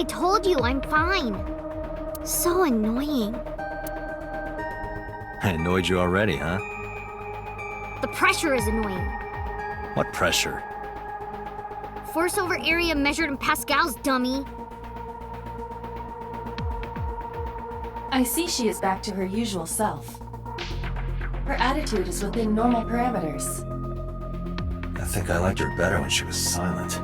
I told you, I'm fine. So annoying. I annoyed you already, huh? The pressure is annoying. What pressure? Force over area measured in pascals, dummy. I see she is back to her usual self. Her attitude is within normal parameters. I think I liked her better when she was silent.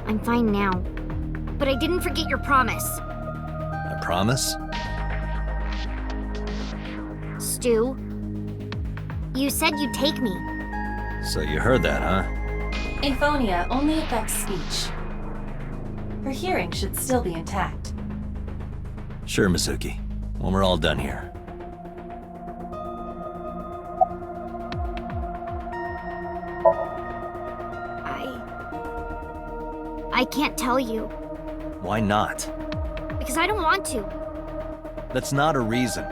I'm fine now. But I didn't forget your promise. I promise? Stu, you said you'd take me. So you heard that, huh? Aphonia only affects speech. Her hearing should still be intact. Sure, Mizuki. When we're all done here. I can't tell you. Why not? Because I don't want to. That's not a reason.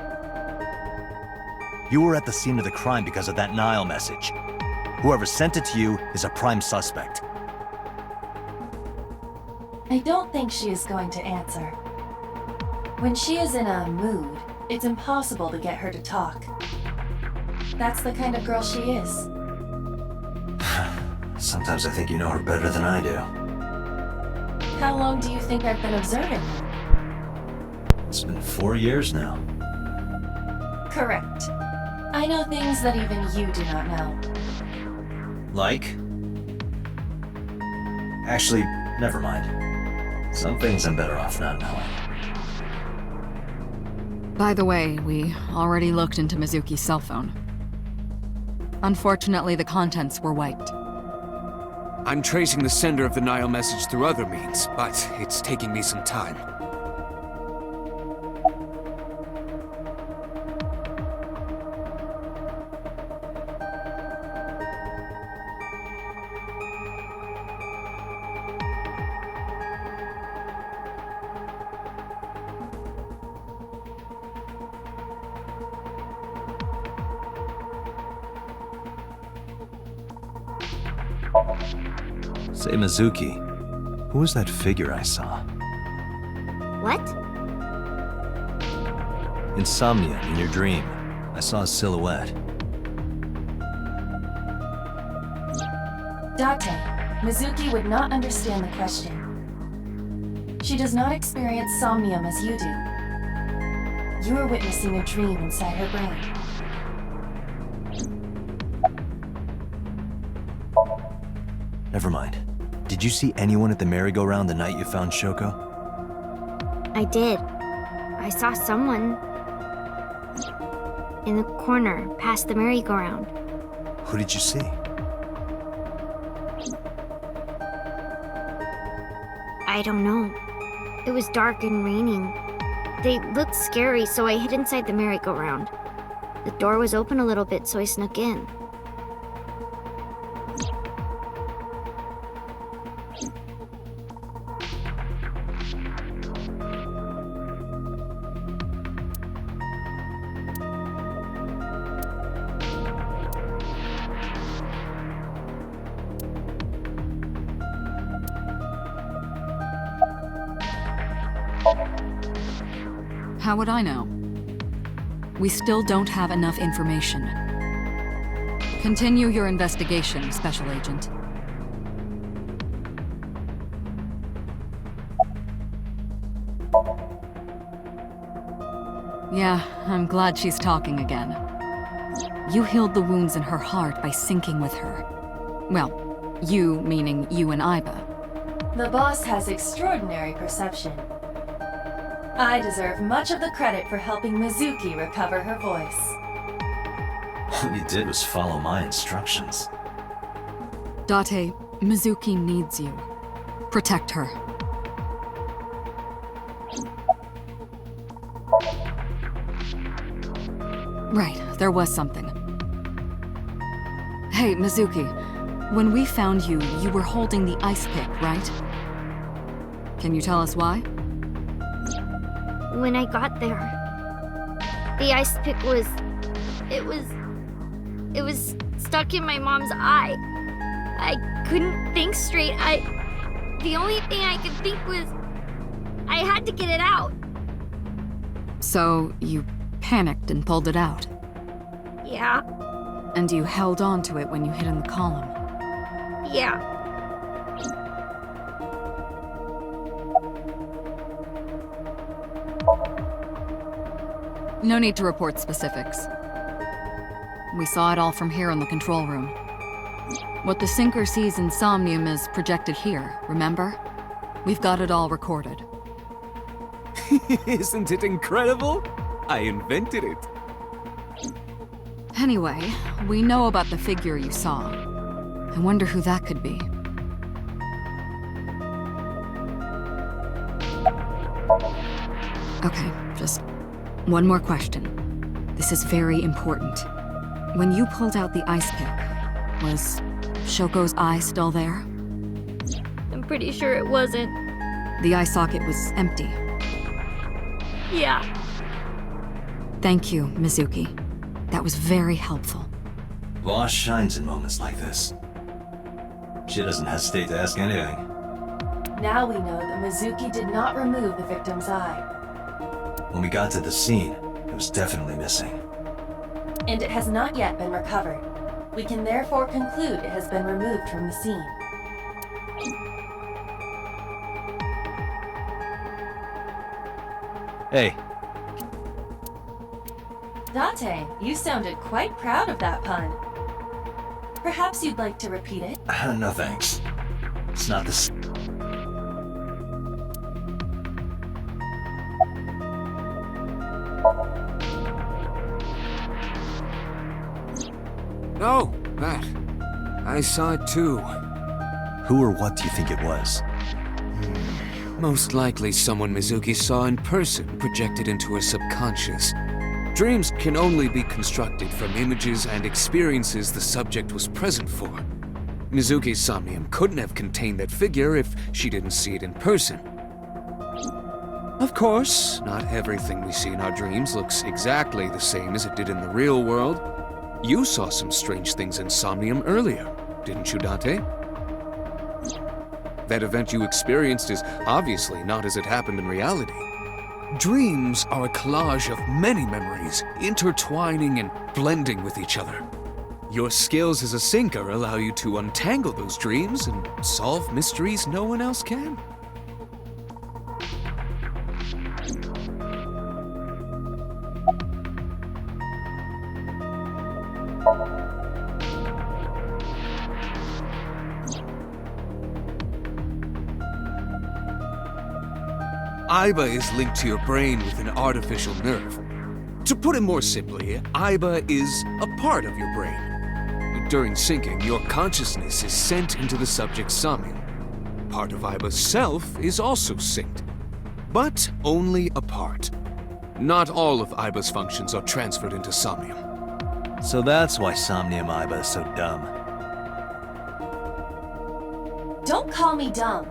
You were at the scene of the crime because of that Nile message. Whoever sent it to you is a prime suspect. I don't think she is going to answer. When she is in a mood, it's impossible to get her to talk. That's the kind of girl she is. Sometimes I think you know her better than I do. How long do you think I've been observing her? It's been 4 years now. Correct. I know things that even you do not know. Like? Actually, never mind. Some things I'm better off not knowing. By the way, we already looked into Mizuki's cell phone. Unfortunately, the contents were wiped. I'm tracing the sender of the Nile message through other means, but it's taking me some time. Say, Mizuki, who was that figure I saw? What? In Somnium, in your dream, I saw a silhouette. Date, Mizuki would not understand the question. She does not experience somnium as you do. You are witnessing a dream inside her brain. Never mind. Did you see anyone at the merry-go-round the night you found Shoko? I did. I saw someone in the corner past the merry-go-round. Who did you see? I don't know. It was dark and raining. They looked scary, so I hid inside the merry-go-round. The door was open a little bit, so I snuck in. How would I know? We still don't have enough information. Continue your investigation, Special Agent. Yeah, I'm glad she's talking again. You healed the wounds in her heart by syncing with her. Well, you meaning you and Iba. The boss has extraordinary perception. I deserve much of the credit for helping Mizuki recover her voice. All you did was follow my instructions. Date, Mizuki needs you. Protect her. Right, there was something. Hey, Mizuki. When we found you, you were holding the ice pick, right? Can you tell us why? When I got there, the ice pick was... It was stuck in my mom's eye. couldn't think straight. The only thing I could think was I had to get it out. So you panicked and pulled it out. Yeah, And you held on to it when you hid in the column. yeah. No need to report specifics. We saw it all from here in the control room. What the sinker sees in Somnium is projected here, remember? We've got it all recorded. Isn't it incredible? I invented it. Anyway, we know about the figure you saw. I wonder who that could be. Okay, just one more question. This is very important. When you pulled out the ice pick, was Shoko's eye still there? I'm pretty sure it wasn't. The eye socket was empty. Yeah. Thank you, Mizuki. That was very helpful. Boss shines in moments like this. She doesn't hesitate to ask anything. Now we know that Mizuki did not remove the victim's eye. When we got to the scene, it was definitely missing. And it has not yet been recovered. We can therefore conclude it has been removed from the scene. Hey, Date, you sounded quite proud of that pun. Perhaps you'd like to repeat it? no thanks. It's not the Oh, that. I saw it too. Who or what do you think it was? Most likely someone Mizuki saw in person projected into her subconscious. Dreams can only be constructed from images and experiences the subject was present for. Mizuki's Somnium couldn't have contained that figure if she didn't see it in person. Of course, not everything we see in our dreams looks exactly the same as it did in the real world. You saw some strange things in Somnium earlier, didn't you, Date? That event you experienced is obviously not as it happened in reality. Dreams are a collage of many memories, intertwining and blending with each other. Your skills as a sinker allow you to untangle those dreams and solve mysteries no one else can. Aiba is linked to your brain with an artificial nerve. To put it more simply, Aiba is a part of your brain. During syncing, your consciousness is sent into the subject's Somnium. Part of Aiba's self is also synced, but only a part. Not all of Aiba's functions are transferred into Somnium. So that's why Somnium Aiba is so dumb. Don't call me dumb.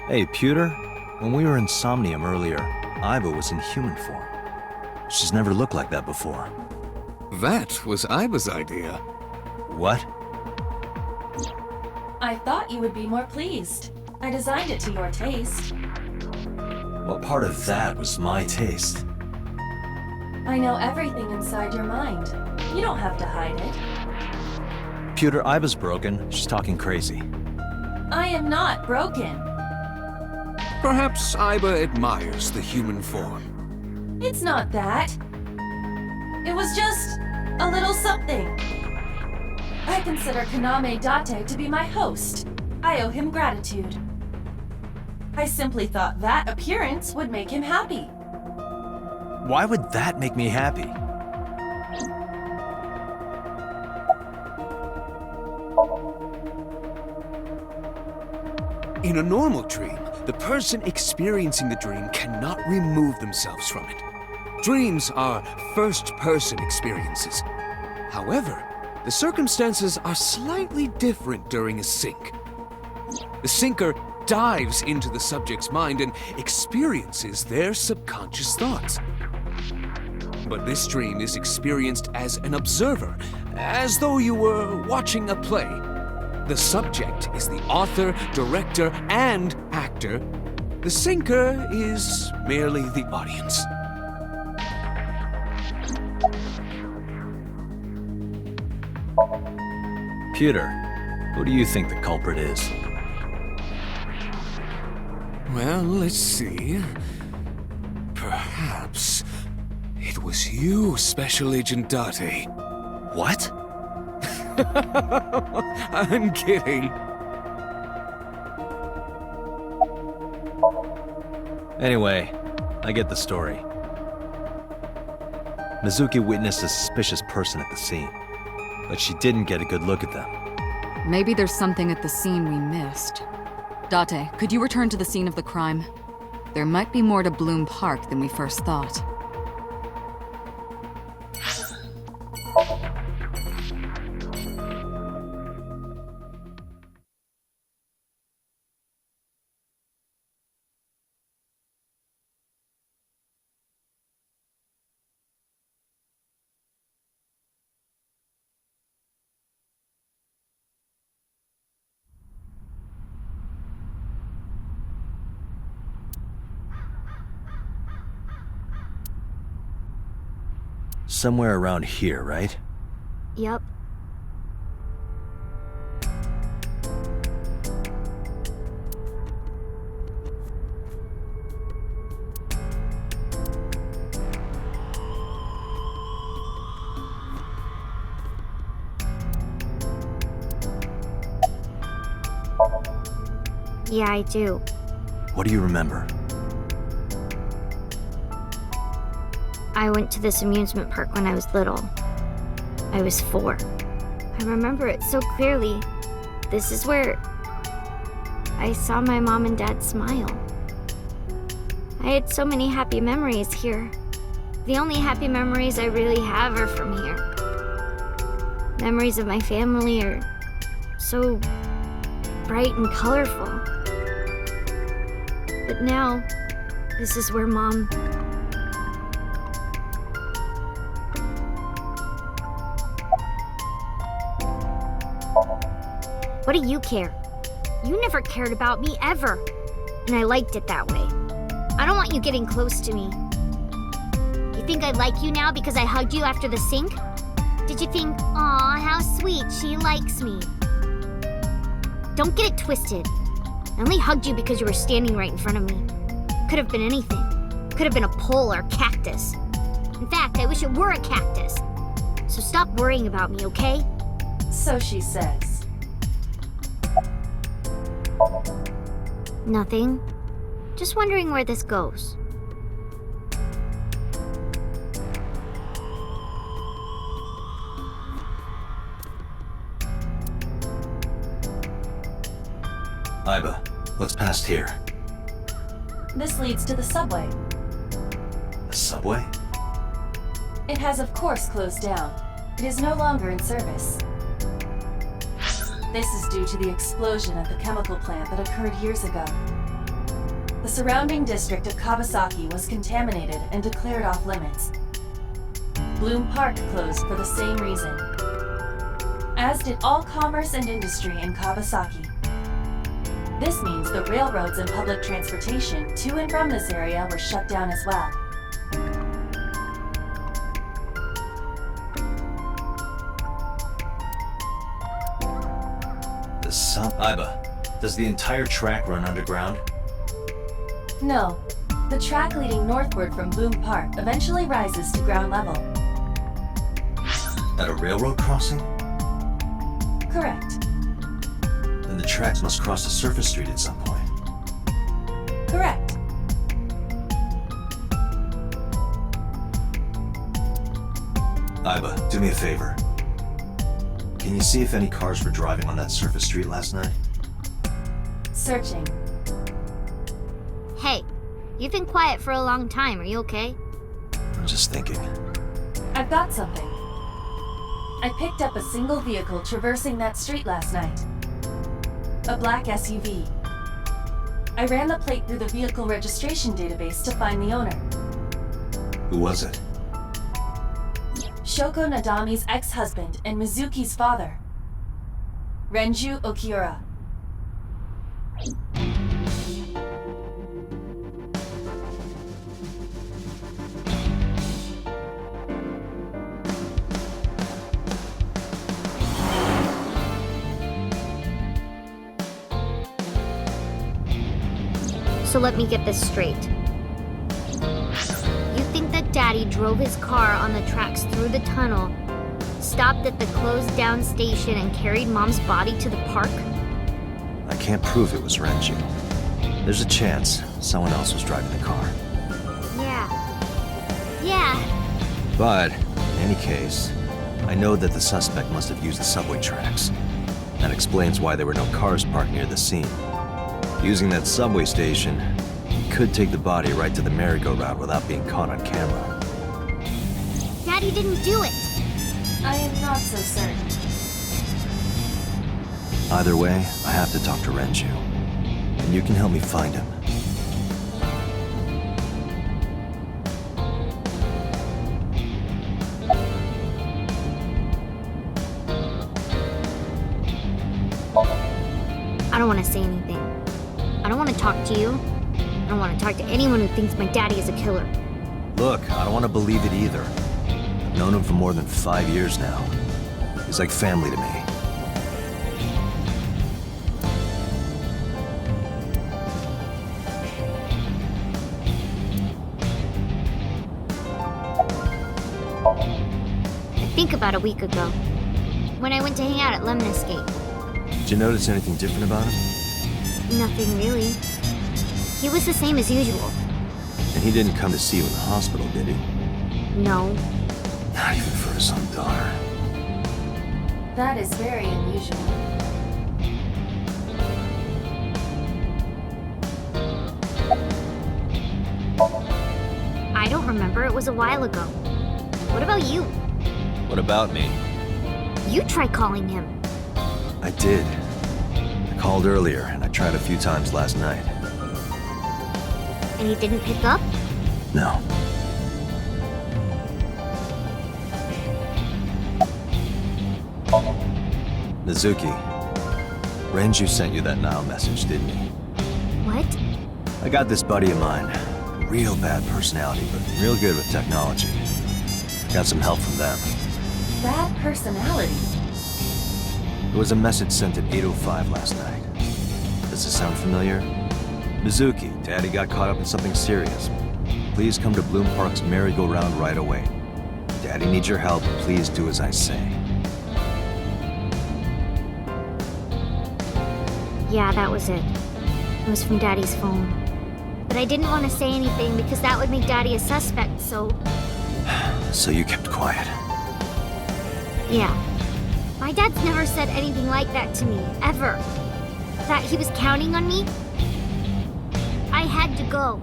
Hey, Pewter, when we were in Somnium earlier, Aiba was in human form. She's never looked like that before. That was Aiba's idea. What? I thought you would be more pleased. I designed it to your taste. What part of that was my taste? I know everything inside your mind. You don't have to hide it. Pewter, Aiba's broken. She's talking crazy. I am not broken. Perhaps Aiba admires the human form. It's not that. It was just a little something. I consider Kaname Date to be my host. I owe him gratitude. I simply thought that appearance would make him happy. Why would that make me happy? In a normal dream, the person experiencing the dream cannot remove themselves from it. Dreams are first-person experiences. However, the circumstances are slightly different during a sync. The sinker dives into the subject's mind and experiences their subconscious thoughts. but this dream is experienced as an observer, as though you were watching a play. The subject is the author, director, and actor. The sinker is merely the audience. Pewter, who do you think the culprit is? Well, let's see. Perhaps it was you, Special Agent Date. What? I'm kidding. Anyway, I get the story. Mizuki witnessed a suspicious person at the scene, but she didn't get a good look at them. Maybe there's something at the scene we missed. Date, could you return to the scene of the crime? There might be more to Bloom Park than we first thought. Somewhere around here, right? Yup. Yeah, I do. What do you remember? I went to this amusement park when I was little. I was 4. I remember it so clearly. This is where I saw my mom and dad smile. I had so many happy memories here. The only happy memories I really have are from here. Memories of my family are so bright and colorful. But now, this is where Mom... What do you care? You never cared about me, ever. And I liked it that way. I don't want you getting close to me. You think I like you now because I hugged you after the sink? Did you think, aw, how sweet, she likes me? Don't get it twisted. I only hugged you because you were standing right in front of me. Could have been anything. Could have been a pole or a cactus. In fact, I wish it were a cactus. So stop worrying about me, okay? So she says. Nothing. Just wondering where this goes. Iba, what's past here? This leads to the subway. The subway? It has of course closed down. It is no longer in service. This is due to the explosion at the chemical plant that occurred years ago. The surrounding district of Kawasaki was contaminated and declared off limits. Bloom Park closed for the same reason, as did all commerce and industry in Kawasaki. This means the railroads and public transportation to and from this area were shut down as well. Iba, does the entire track run underground? No. The track leading northward from Bloom Park eventually rises to ground level. At a railroad crossing? Correct. Then the tracks must cross a surface street at some point. Correct. Iba, do me a favor. Can you see if any cars were driving on that surface street last night? Searching. Hey, you've been quiet for a long time. Are you okay? I'm just thinking. I've got something. I picked up a single vehicle traversing that street last night. A black SUV. I ran the plate through the vehicle registration database to find the owner. Who was it? Shoko Nadami's ex-husband and Mizuki's father. Renju Okiura. So let me get this straight. You think that Daddy drove his car on the tracks through the tunnel, stopped at the closed down station, and carried Mom's body to the park? I can't prove it was Renju. There's a chance someone else was driving the car. Yeah. But, in any case, I know that the suspect must have used the subway tracks. That explains why there were no cars parked near the scene. Using that subway station, he could take the body right to the merry-go-round without being caught on camera. Daddy didn't do it. I am not so certain. Either way, I have to talk to Renju. And you can help me find him. I don't want to say anything. I don't want to talk to you. I don't want to talk to anyone who thinks my daddy is a killer. Look, I don't want to believe it either. I've known him for more than 5 years now. He's like family to me. I think about a week ago, when I went to hang out at Lemniscate. Did you notice anything different about him? Nothing really. He was the same as usual. And he didn't come to see you in the hospital, did he? No. Not even for his own daughter. That is very unusual. I don't remember. It was a while ago. What about you? What about me? You try calling him. I did. I called earlier, and I tried a few times last night. And he didn't pick up? No. Mizuki, Renju sent you that Nile message, didn't he? What? I got this buddy of mine. Real bad personality, but real good with technology. Got some help from them. Bad personality. There was a message sent at 8:05 last night. Does this sound familiar? Mizuki, Daddy got caught up in something serious. Please come to Bloom Park's merry-go-round right away. Daddy needs your help. Please do as I say. Yeah, that was it. It was from Daddy's phone. But I didn't want to say anything because that would make Daddy a suspect, so... So you kept quiet. Yeah. My dad's never said anything like that to me, ever. That he was counting on me. I had to go.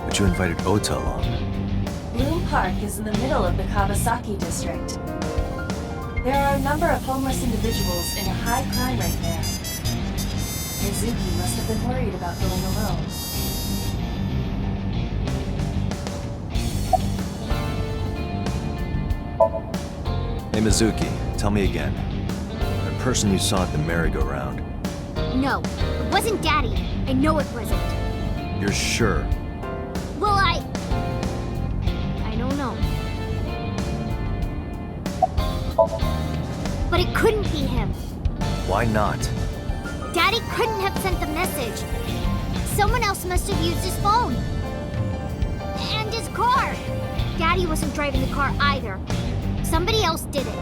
But you invited Ota along. Bloom Park is in the middle of the Kawasaki district. There are a number of homeless individuals in a high crime rate there. Mizuki must have been worried about going alone. Hey Mizuki, tell me again. The person you saw at the merry-go-round. No, it wasn't Daddy. I know it wasn't. You're sure? Well, I don't know. But it couldn't be him. Why not? Daddy couldn't have sent the message. Someone else must have used his phone. And his car. Daddy wasn't driving the car either. Somebody else did it.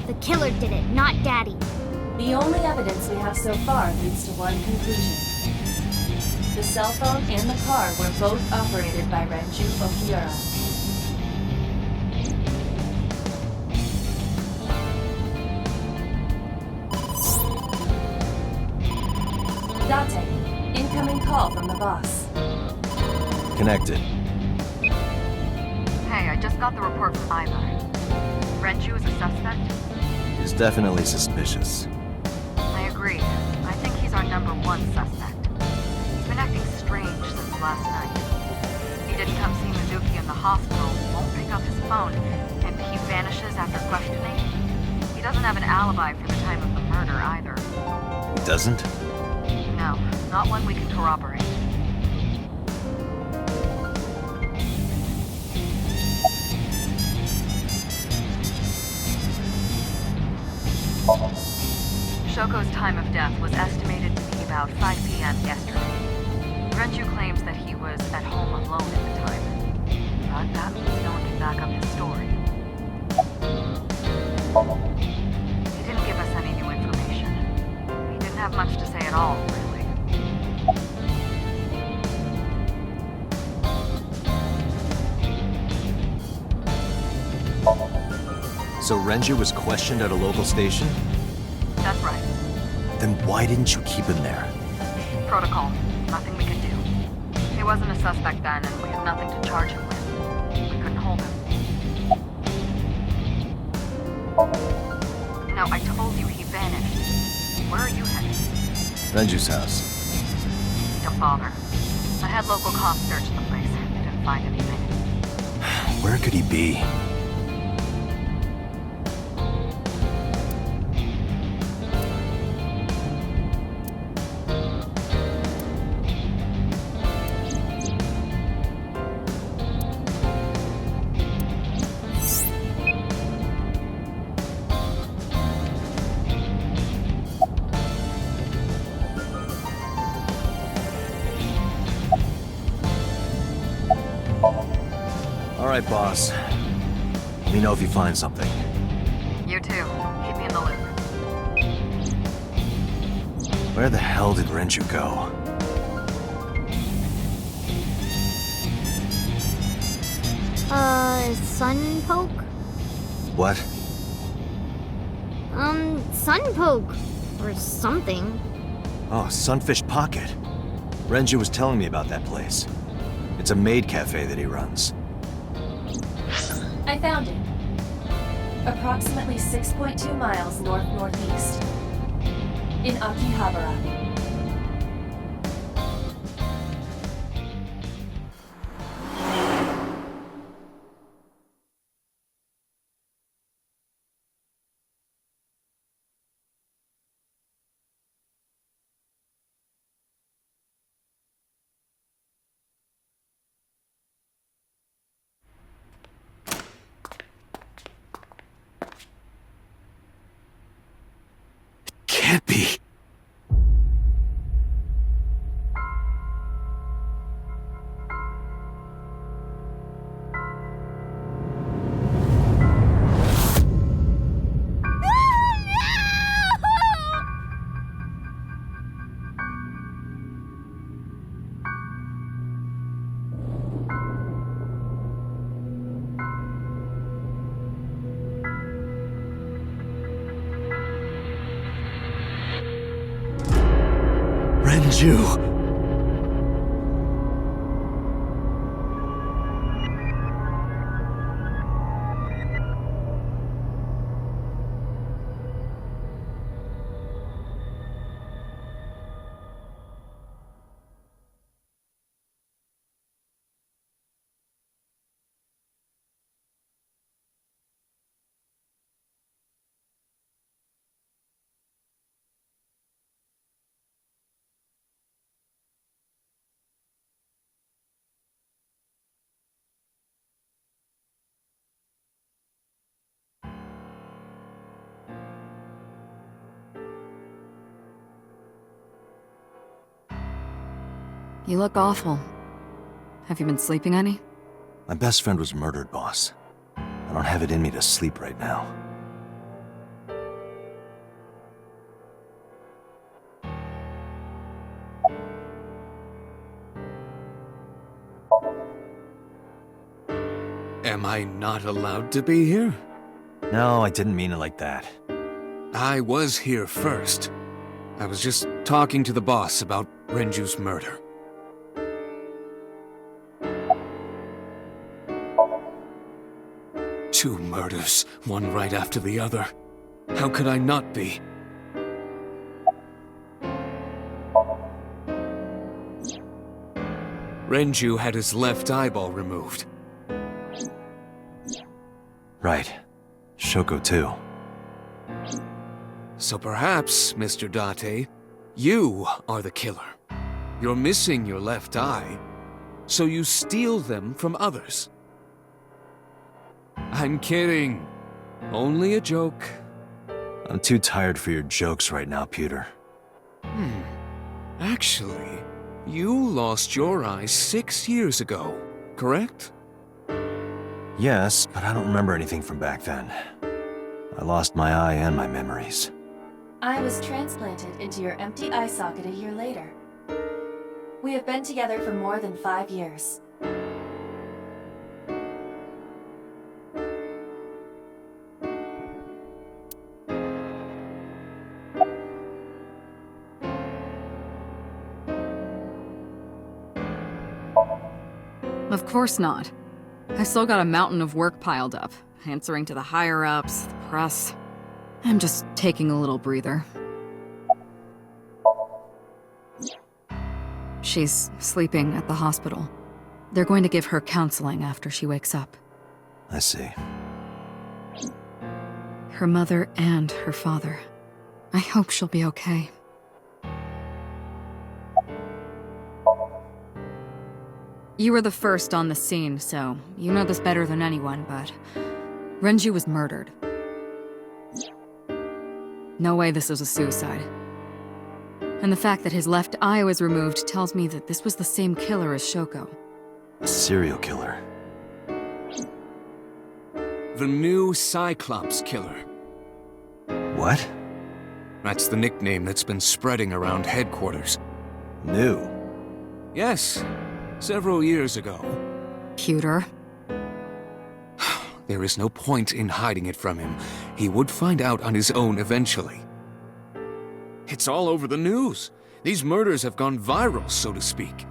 The killer did it, not Daddy. The only evidence we have so far leads to one conclusion. The cell phone and the car were both operated by Renju Okiura. Date, incoming call from the boss. Connected. Hey, I just got the report from Ivar. Renju is a suspect? He's definitely suspicious. I agree. I think he's our #1 suspect. He's been acting strange since last night. He didn't come see Mizuki in the hospital, won't pick up his phone, and he vanishes after questioning. He doesn't have an alibi for the time of the murder either. He doesn't? No, not one we can corroborate. Shoko's time of death was estimated to be about 5 p.m. yesterday. Renju claims that he was at home alone at the time, but that means no one can back up his story. He didn't give us any new information. He didn't have much to say at all, really. So Renju was questioned at a local station? That's right. Then why didn't you keep him there? Protocol. Nothing we could do. He wasn't a suspect then, and we had nothing to charge him with. We couldn't hold him. No, I told you he vanished. Where are you headed? Renju's house. Don't bother. I had local cops search the place. They didn't find anything. Where could he be? All right, boss. Let me know if you find something. You too. Keep me in the loop. Where the hell did Renju go? Sun poke? What? Sun poke. Or something. Oh, Sunfish Pocket. Renju was telling me about that place. It's a maid cafe that he runs. I found it. Approximately 6.2 miles north-northeast. In Akihabara. Can't be. Renju. You look awful. Have you been sleeping any? My best friend was murdered, boss. I don't have it in me to sleep right now. Am I not allowed to be here? No, I didn't mean it like that. I was here first. I was just talking to the boss about Renju's murder. Two murders, one right after the other. How could I not be? Renju had his left eyeball removed. Right. Shoko too. So perhaps, Mr. Date, you are the killer. You're missing your left eye, so you steal them from others. I'm kidding. Only a joke. I'm too tired for your jokes right now, Pewter. Actually, you lost your eye 6 years ago, correct? Yes, but I don't remember anything from back then. I lost my eye and my memories. I was transplanted into your empty eye socket a year later. We have been together for more than 5 years. Of course not. I still got a mountain of work piled up, answering to the higher-ups, the press. I'm just taking a little breather. She's sleeping at the hospital. They're going to give her counseling after she wakes up. I see. Her mother and her father. I hope she'll be okay. You were the first on the scene, so you know this better than anyone, but Renju was murdered. No way this was a suicide. And the fact that his left eye was removed tells me that this was the same killer as Shoko. A serial killer. The new Cyclops killer. What? That's the nickname that's been spreading around headquarters. New. Yes, several years ago. Pewter. There is no point in hiding it from him. He would find out on his own eventually. It's all over the news. These murders have gone viral, so to speak.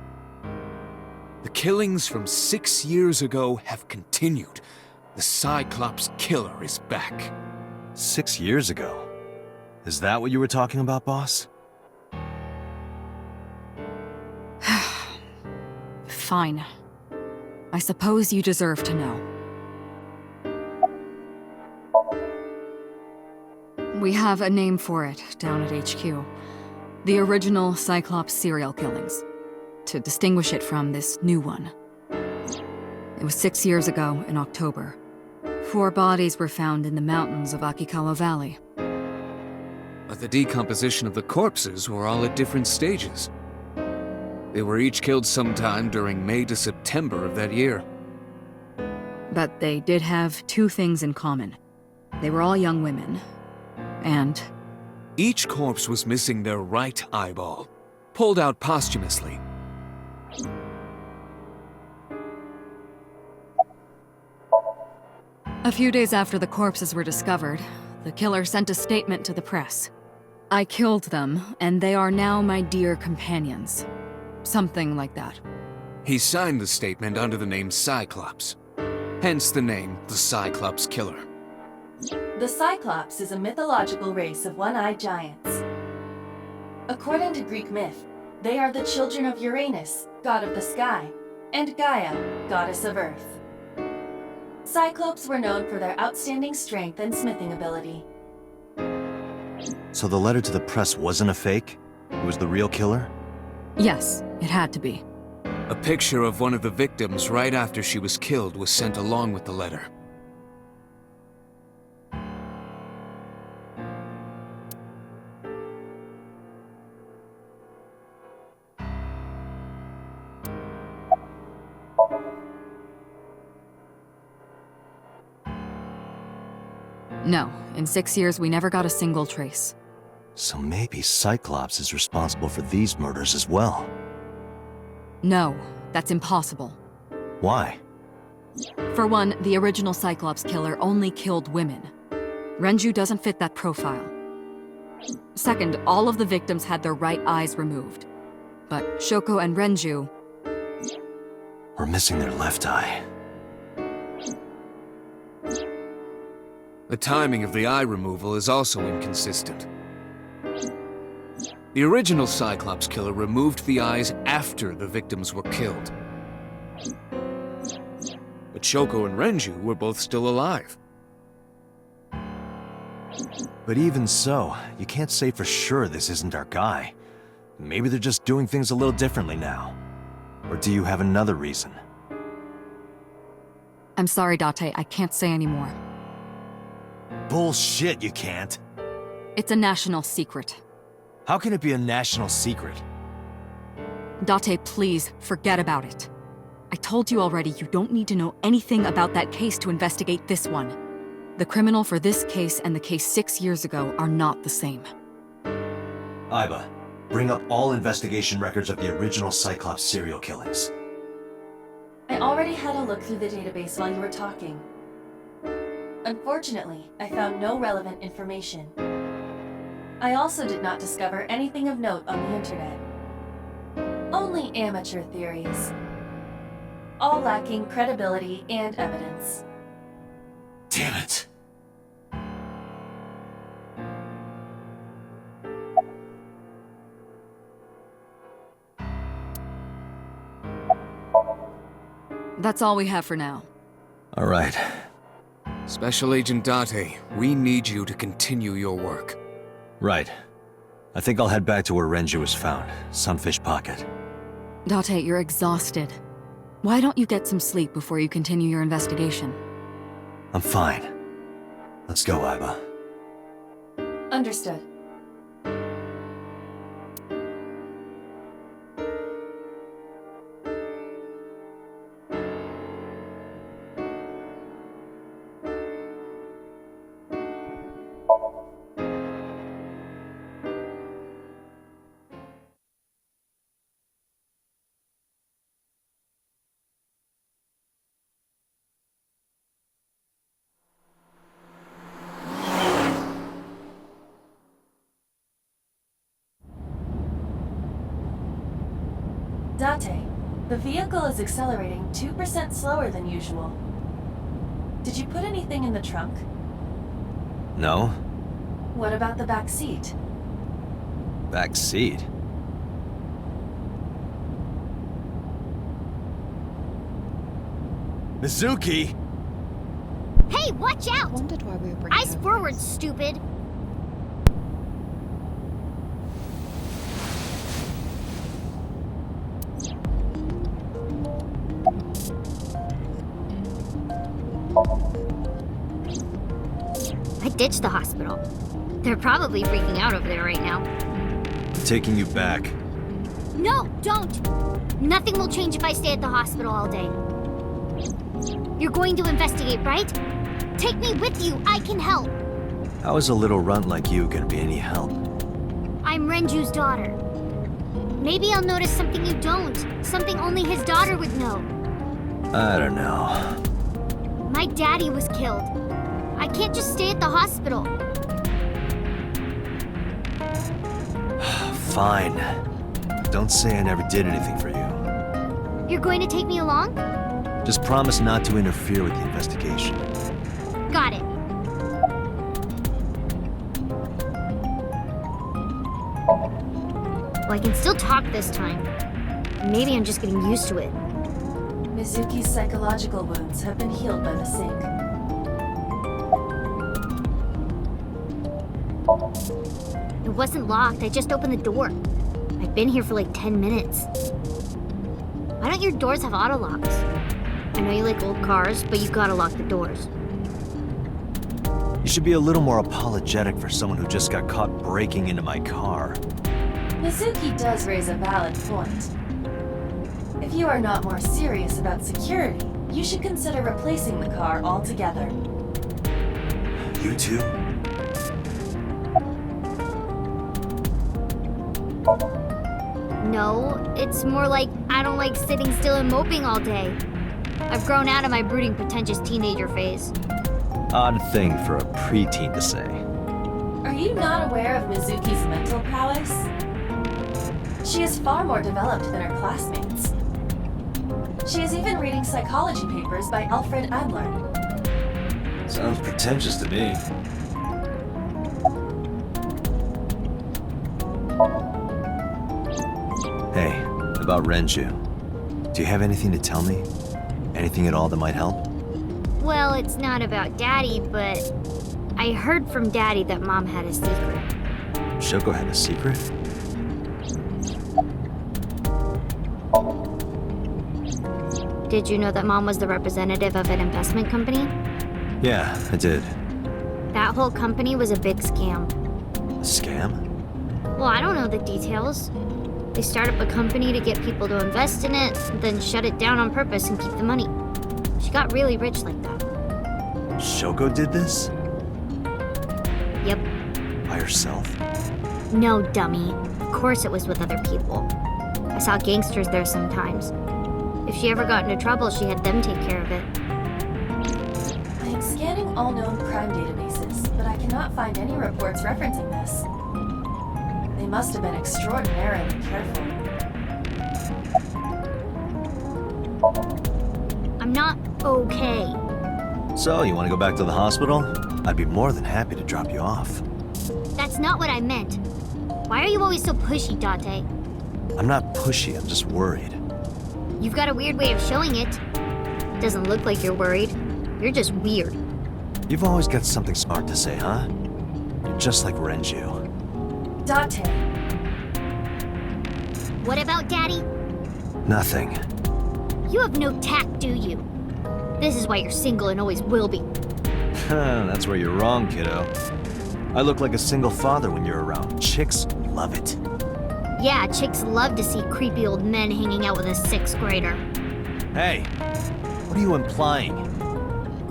The killings from 6 years ago have continued. The Cyclops killer is back. 6 years ago? Is that what you were talking about, boss? Fine. I suppose you deserve to know. We have a name for it down at HQ. The original Cyclops serial killings. To distinguish it from this new one. It was 6 years ago in October. 4 bodies were found in the mountains of Akikawa Valley. But the decomposition of the corpses were all at different stages. They were each killed sometime during May to September of that year. But they did have 2 things in common. They were all young women. And Each corpse was missing their right eyeball, pulled out posthumously. a few days after the corpses were discovered, the killer sent a statement to the press. I killed them, and they are now my dear companions. Something like that. He signed the statement under the name Cyclops. Hence the name, the Cyclops Killer. The Cyclops is a mythological race of one-eyed giants. According to Greek myth, they are the children of Uranus, god of the sky, and Gaia, goddess of earth. Cyclopes were known for their outstanding strength and smithing ability. So the letter to the press wasn't a fake? It was the real killer? Yes, it had to be. A picture of one of the victims right after she was killed was sent along with the letter. No, in 6 years we never got a single trace. So maybe Cyclops is responsible for these murders as well. No, that's impossible. Why? For one, the original Cyclops killer only killed women. Renju doesn't fit that profile. Second, all of the victims had their right eyes removed. But Shoko and Renju... We're missing their left eye. The timing of the eye removal is also inconsistent. The original Cyclops killer removed the eyes after the victims were killed. But Shoko and Renju were both still alive. But even so, you can't say for sure this isn't our guy. Maybe they're just doing things a little differently now. Or do you have another reason? I'm sorry, Date, I can't say anymore. Bullshit, you can't. It's a national secret. How can it be a national secret? Date, please, forget about it. I told you already you don't need to know anything about that case to investigate this one. The criminal for this case and the case 6 years ago are not the same. Iba, bring up all investigation records of the original Cyclops serial killings. I already had a look through the database while you were talking. Unfortunately, I found no relevant information. I also did not discover anything of note on the internet. Only amateur theories. All lacking credibility and evidence. Damn it! That's all we have for now. All right. Special Agent Date, we need you to continue your work. Right. I think I'll head back to where Renju was found, Sunfish Pocket. Date, you're exhausted. Why don't you get some sleep before you continue your investigation? I'm fine. Let's go, Iba. Understood. Date, the vehicle is accelerating 2% slower than usual. Did you put anything in the trunk? No? What about the back seat? Back seat? Mizuki! Hey, watch out! Wondered why we were bringing Eyes her forward, first. stupid! I ditched the hospital. They're probably freaking out over there right now. Taking you back. No, don't! Nothing will change if I stay at the hospital all day. You're going to investigate, right? Take me with you, I can help! How is a little runt like you gonna be any help? I'm Renju's daughter. Maybe I'll notice something you don't. Something only his daughter would know. I don't know. My daddy was killed. I can't just stay at the hospital. Fine. Don't say I never did anything for you. You're going to take me along? Just promise not to interfere with the investigation. Got it. Well, I can still talk this time. Maybe I'm just getting used to it. Mizuki's psychological wounds have been healed by the sink. It wasn't locked, I just opened the door. I've been here for like 10 minutes. Why don't your doors have auto locks? I know you like old cars, but you gotta lock the doors. You should be a little more apologetic for someone who just got caught breaking into my car. Mizuki does raise a valid point. If you are not more serious about security, you should consider replacing the car altogether. You too? No, it's more like I don't like sitting still and moping all day. I've grown out of my brooding, pretentious teenager phase. Odd thing for a preteen to say. Are you not aware of Mizuki's mental prowess? She is far more developed than her classmates. She is even reading psychology papers by Alfred Adler. Sounds pretentious to me. Hey, about Renju. Do you have anything to tell me? Anything at all that might help? Well, it's not about Daddy, but I heard from Daddy that Mom had a secret. Shoko had a secret? Did you know that Mom was the representative of an investment company? Yeah, I did. That whole company was a big scam. A scam? Well, I don't know the details. They start up a company to get people to invest in it, then shut it down on purpose and keep the money. She got really rich like that. Shoko did this? Yep. By herself? No, dummy. Of course it was with other people. I saw gangsters there sometimes. If she ever got into trouble, she had them take care of it. I am scanning all known crime databases, but I cannot find any reports referencing this. They must have been extraordinarily careful. I'm not okay. So, you want to go back to the hospital? I'd be more than happy to drop you off. That's not what I meant. Why are you always so pushy, Date? I'm not pushy, I'm just worried. You've got a weird way of showing it. Doesn't look like you're worried. You're just weird. You've always got something smart to say, huh? You're just like Renju. Date, What about Daddy? Nothing. You have no tact, do you? This is why you're single and always will be. That's where you're wrong, kiddo. I look like a single father when you're around. Chicks love it. Yeah, chicks love to see creepy old men hanging out with a 6th grader. Hey, what are you implying?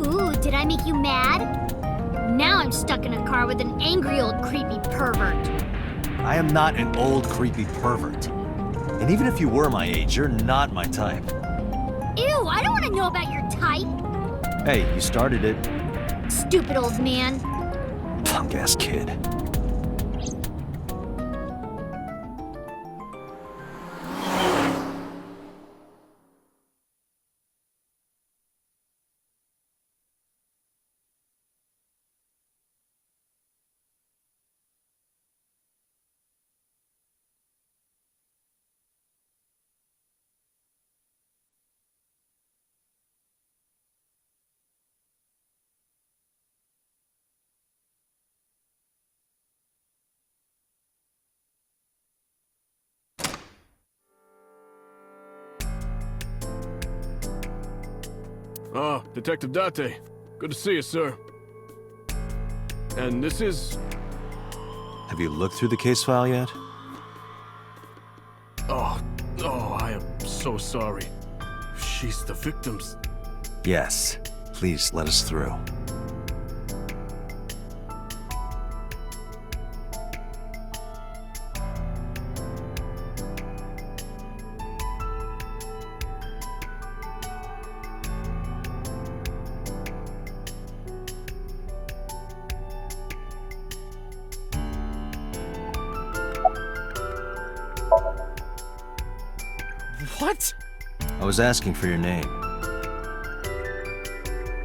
Ooh, did I make you mad? Now I'm stuck in a car with an angry old creepy pervert. I am not an old creepy pervert. And even if you were my age, you're not my type. Ew, I don't want to know about your type. Hey, you started it. Stupid old man. Punk-ass kid. Ah, Detective Date. Good to see you, sir. And this is... Have you looked through the case file yet? Oh, I am so sorry. She's the victim's... Yes. Please let us through. What? I was asking for your name.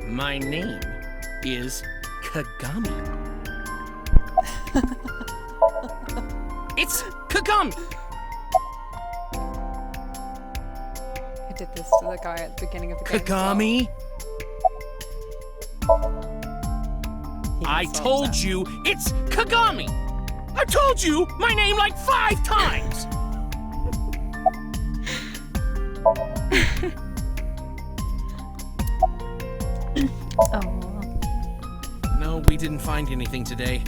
My name is Kagami. It's Kagami! I did this to the guy at the beginning of the game. Kagami? I told you it's Kagami! I told you my name like 5 times! Oh. No, we didn't find anything today.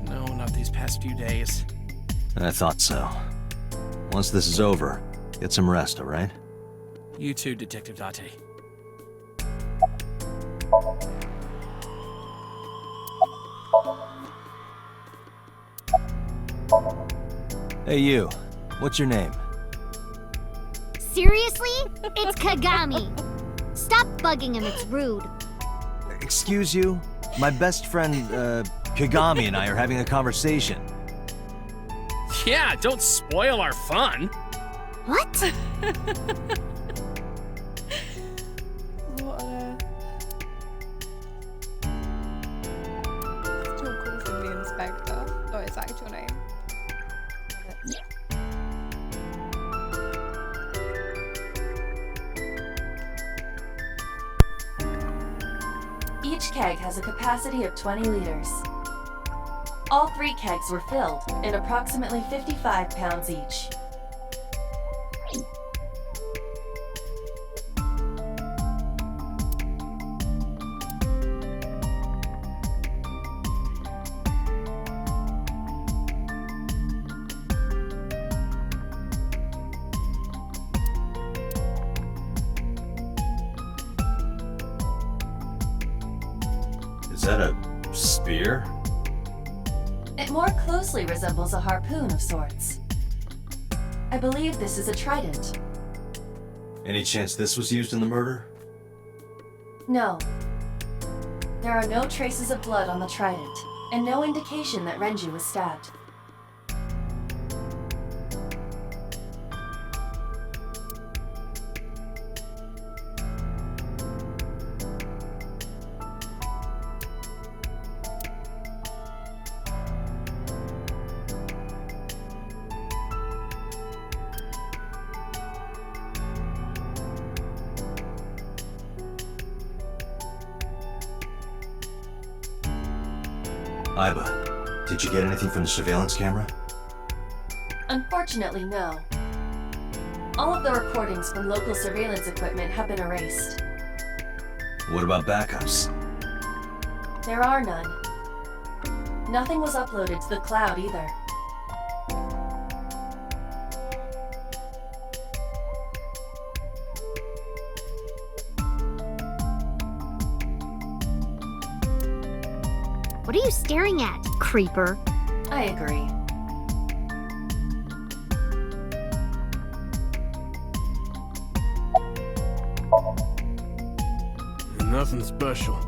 No, not these past few days. I thought so. Once this is over, get some rest, all right? You too, Detective Date. Hey, you. What's your name? Seriously? It's Kagami. Stop bugging him, it's rude. Excuse you? My best friend, Kagami and I are having a conversation. Yeah, don't spoil our fun. What? What on earth? Still calls him the inspector. Oh, his actual name. Each keg has a capacity of 20 liters. All 3 kegs were filled, and approximately 55 pounds each. Is that a spear? It more closely resembles a harpoon of sorts. I believe this is a trident. Any chance this was used in the murder? No. There are no traces of blood on the trident, and no indication that Renju was stabbed. Iba, did you get anything from the surveillance camera? Unfortunately, no. All of the recordings from local surveillance equipment have been erased. What about backups? There are none. Nothing was uploaded to the cloud either. What are you staring at, creeper? I agree. Nothing special.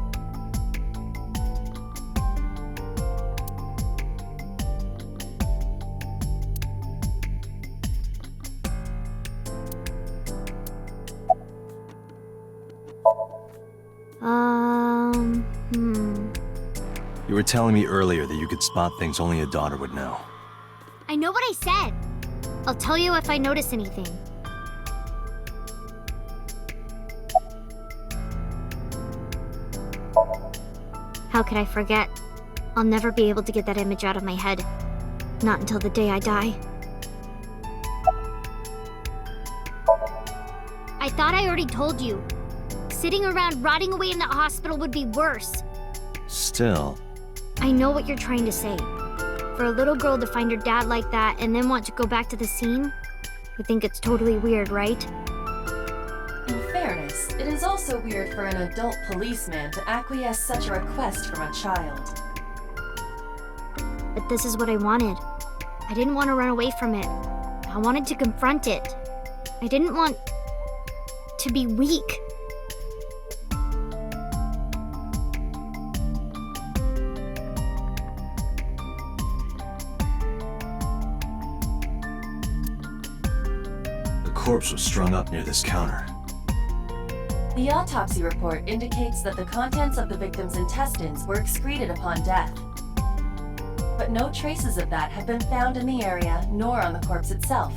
You were telling me earlier that you could spot things only a daughter would know. I know what I said. I'll tell you if I notice anything. How could I forget? I'll never be able to get that image out of my head. Not until the day I die. I thought I already told you. Sitting around rotting away in that hospital would be worse. Still, I know what you're trying to say. For a little girl to find her dad like that and then want to go back to the scene, you think it's totally weird, right? In fairness, it is also weird for an adult policeman to acquiesce such a request from a child. But this is what I wanted. I didn't want to run away from it. I wanted to confront it. I didn't want to be weak. the corpse was strung up near this counter. The autopsy report indicates that the contents of the victim's intestines were excreted upon death. But no traces of that have been found in the area nor on the corpse itself.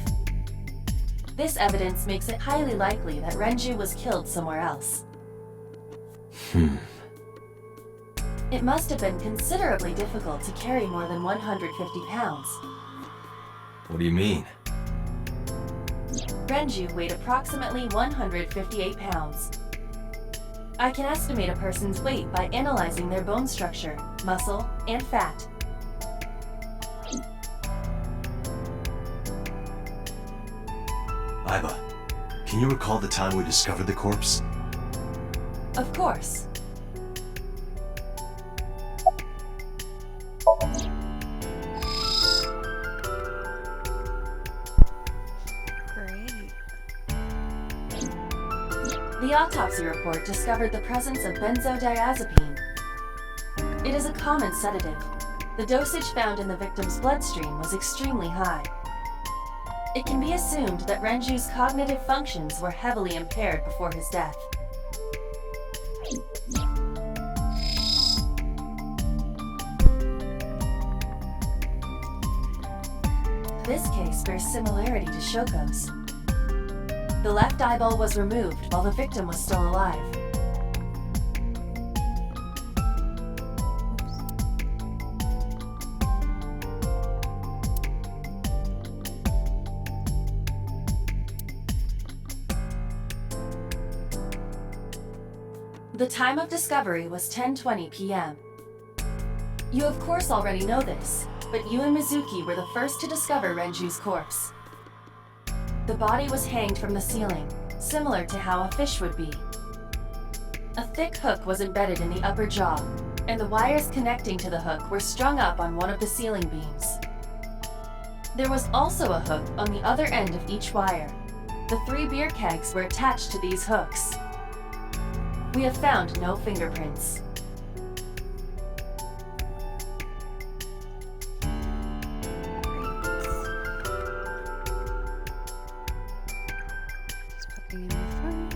This evidence makes it highly likely that Renju was killed somewhere else. It must have been considerably difficult to carry more than 150 pounds. What do you mean? Renju weighed approximately 158 pounds. I can estimate a person's weight by analyzing their bone structure, muscle, and fat. Iba, can you recall the time we discovered the corpse? Of course. Great. The autopsy report discovered the presence of benzodiazepine. It is a common sedative. The dosage found in the victim's bloodstream was extremely high. It can be assumed that Renju's cognitive functions were heavily impaired before his death. This case bears similarity to Shoko's. The left eyeball was removed while the victim was still alive. The time of discovery was 10:20 p.m. You of course already know this, but you and Mizuki were the first to discover Renju's corpse. The body was hanged from the ceiling, similar to how a fish would be. A thick hook was embedded in the upper jaw, and the wires connecting to the hook were strung up on one of the ceiling beams. There was also a hook on the other end of each wire. The 3 beer kegs were attached to these hooks. We have found no fingerprints. Just popping in my phone.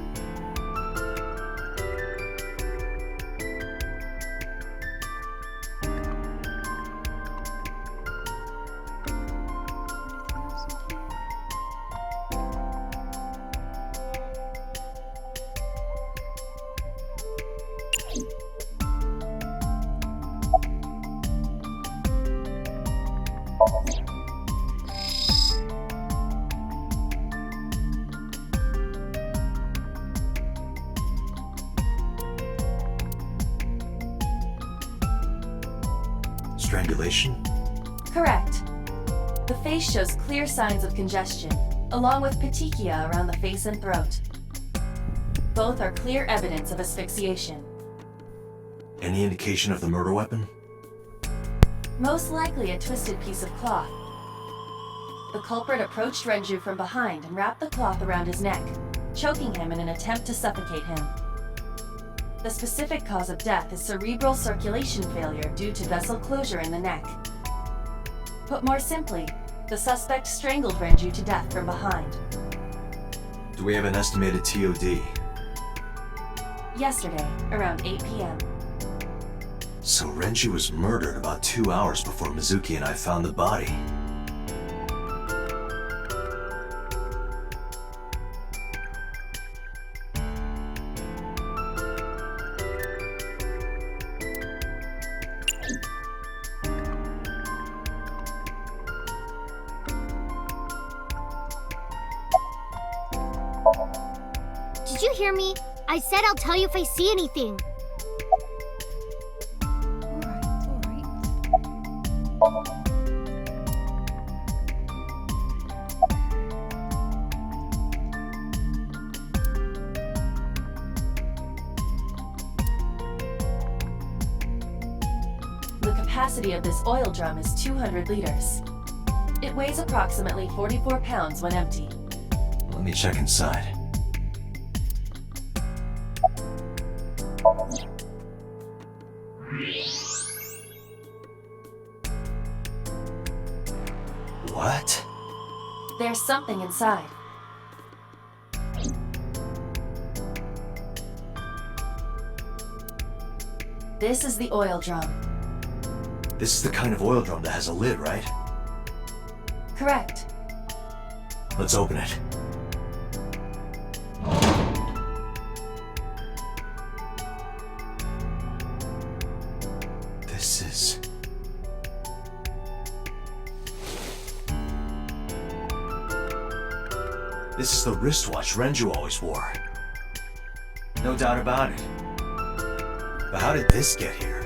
Anything else in here? Strangulation? Correct. The face shows clear signs of congestion, along with petechia around the face and throat. Both are clear evidence of asphyxiation. Any indication of the murder weapon? Most likely a twisted piece of cloth. The culprit approached Renju from behind and wrapped the cloth around his neck, choking him in an attempt to suffocate him. The specific cause of death is cerebral circulation failure due to vessel closure in the neck. Put more simply, the suspect strangled Renju to death from behind. Do we have an estimated TOD? Yesterday, around 8 p.m. So Renju was murdered about 2 hours before Mizuki and I found the body. Did you hear me? I said I'll tell you if I see anything. Alright, alright. The capacity of this oil drum is 200 liters. It weighs approximately 44 pounds when empty. Let me check inside. What? There's something inside. This is the oil drum. This is the kind of oil drum that has a lid, right? Correct. Let's open it. This is... This is the wristwatch Renju always wore. No doubt about it. But how did this get here?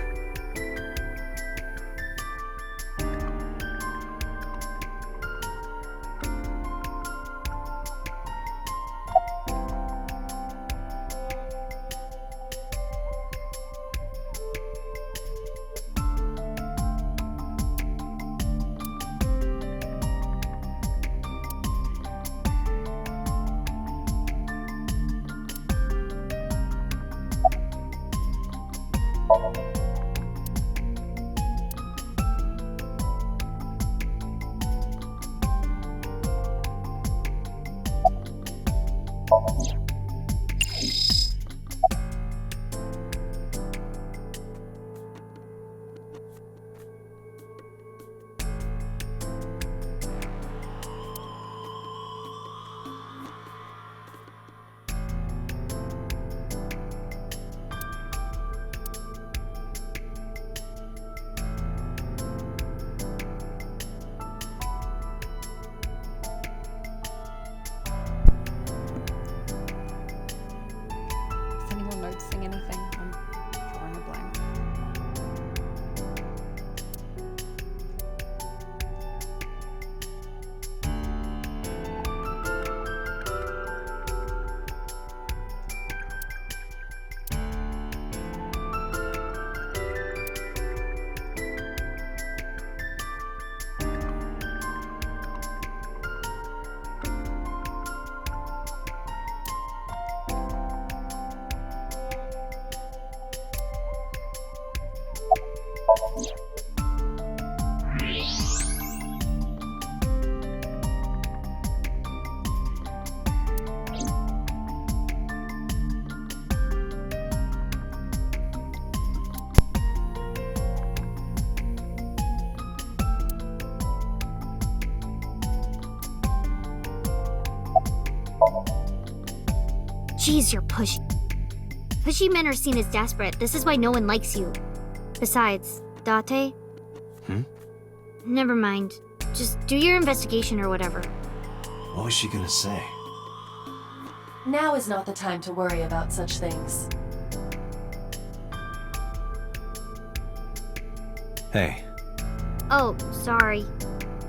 Jeez, you're pushy. Pushy men are seen as desperate. This is why no one likes you. Besides, Date? Never mind. Just do your investigation or whatever. What was she gonna say? Now is not the time to worry about such things. Hey, Oh, sorry.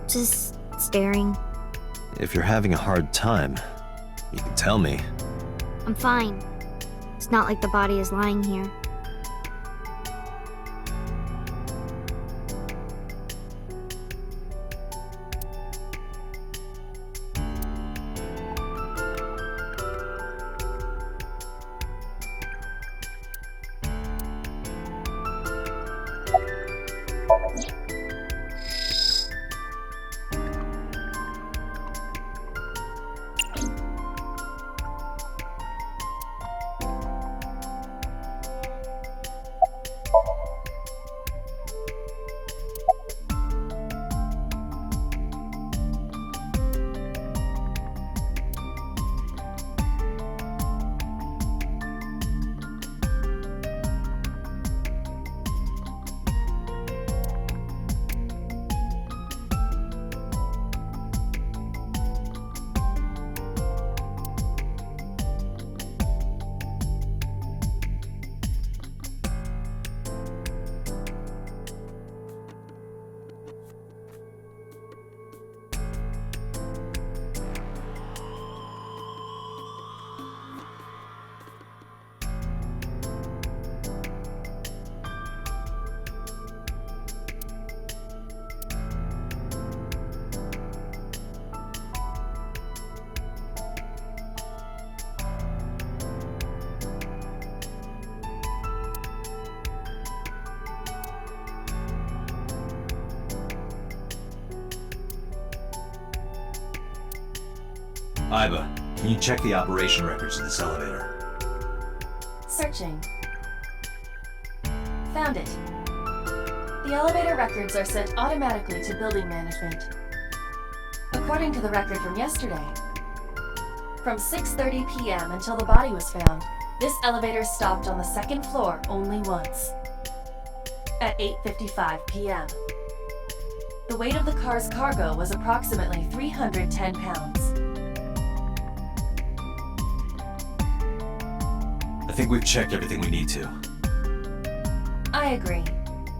Just staring. if you're having a hard time, you can tell me. I'm fine. It's not like the body is lying here. Iba, can you check the operation records of this elevator? Searching. Found it. The elevator records are sent automatically to building management. According to the record from yesterday, from 6:30 p.m. until the body was found, this elevator stopped on the second floor only once. At 8:55 p.m. The weight of the car's cargo was approximately 310 pounds. I think we've checked everything we need to. I agree.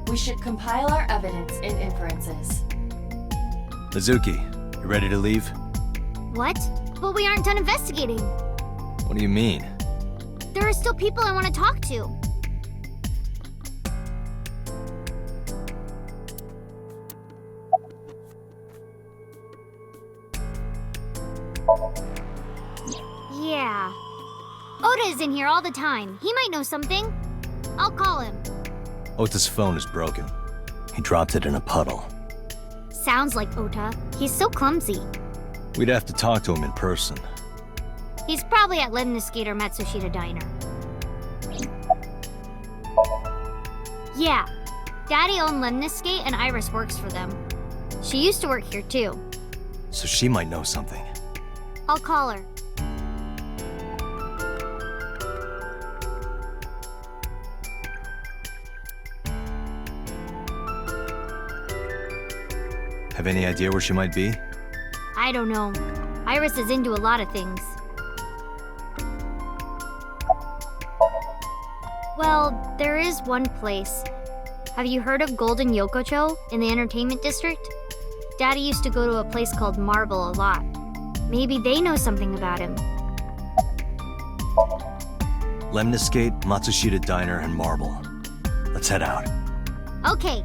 We should compile our evidence and inferences. Mizuki, you ready to leave? What? But we aren't done investigating. What do you mean? There are still people I want to talk to. Yeah. Oda is in here all the time. He might know something. I'll call him. Ota's phone is broken. He dropped it in a puddle. Sounds like Ota. He's so clumsy. We'd have to talk to him in person. He's probably at Lemniscate or Matsushita Diner. Yeah. Daddy owned Lemniscate and Iris works for them. She used to work here too. So she might know something. I'll call her. Have any idea where she might be? I don't know. Iris is into a lot of things. Well, there is one place. Have you heard of Golden Yokocho in the entertainment district? Daddy used to go to a place called Marble a lot. Maybe they know something about him. Lemniscate, Matsushita Diner, and Marble. Let's head out. Okay.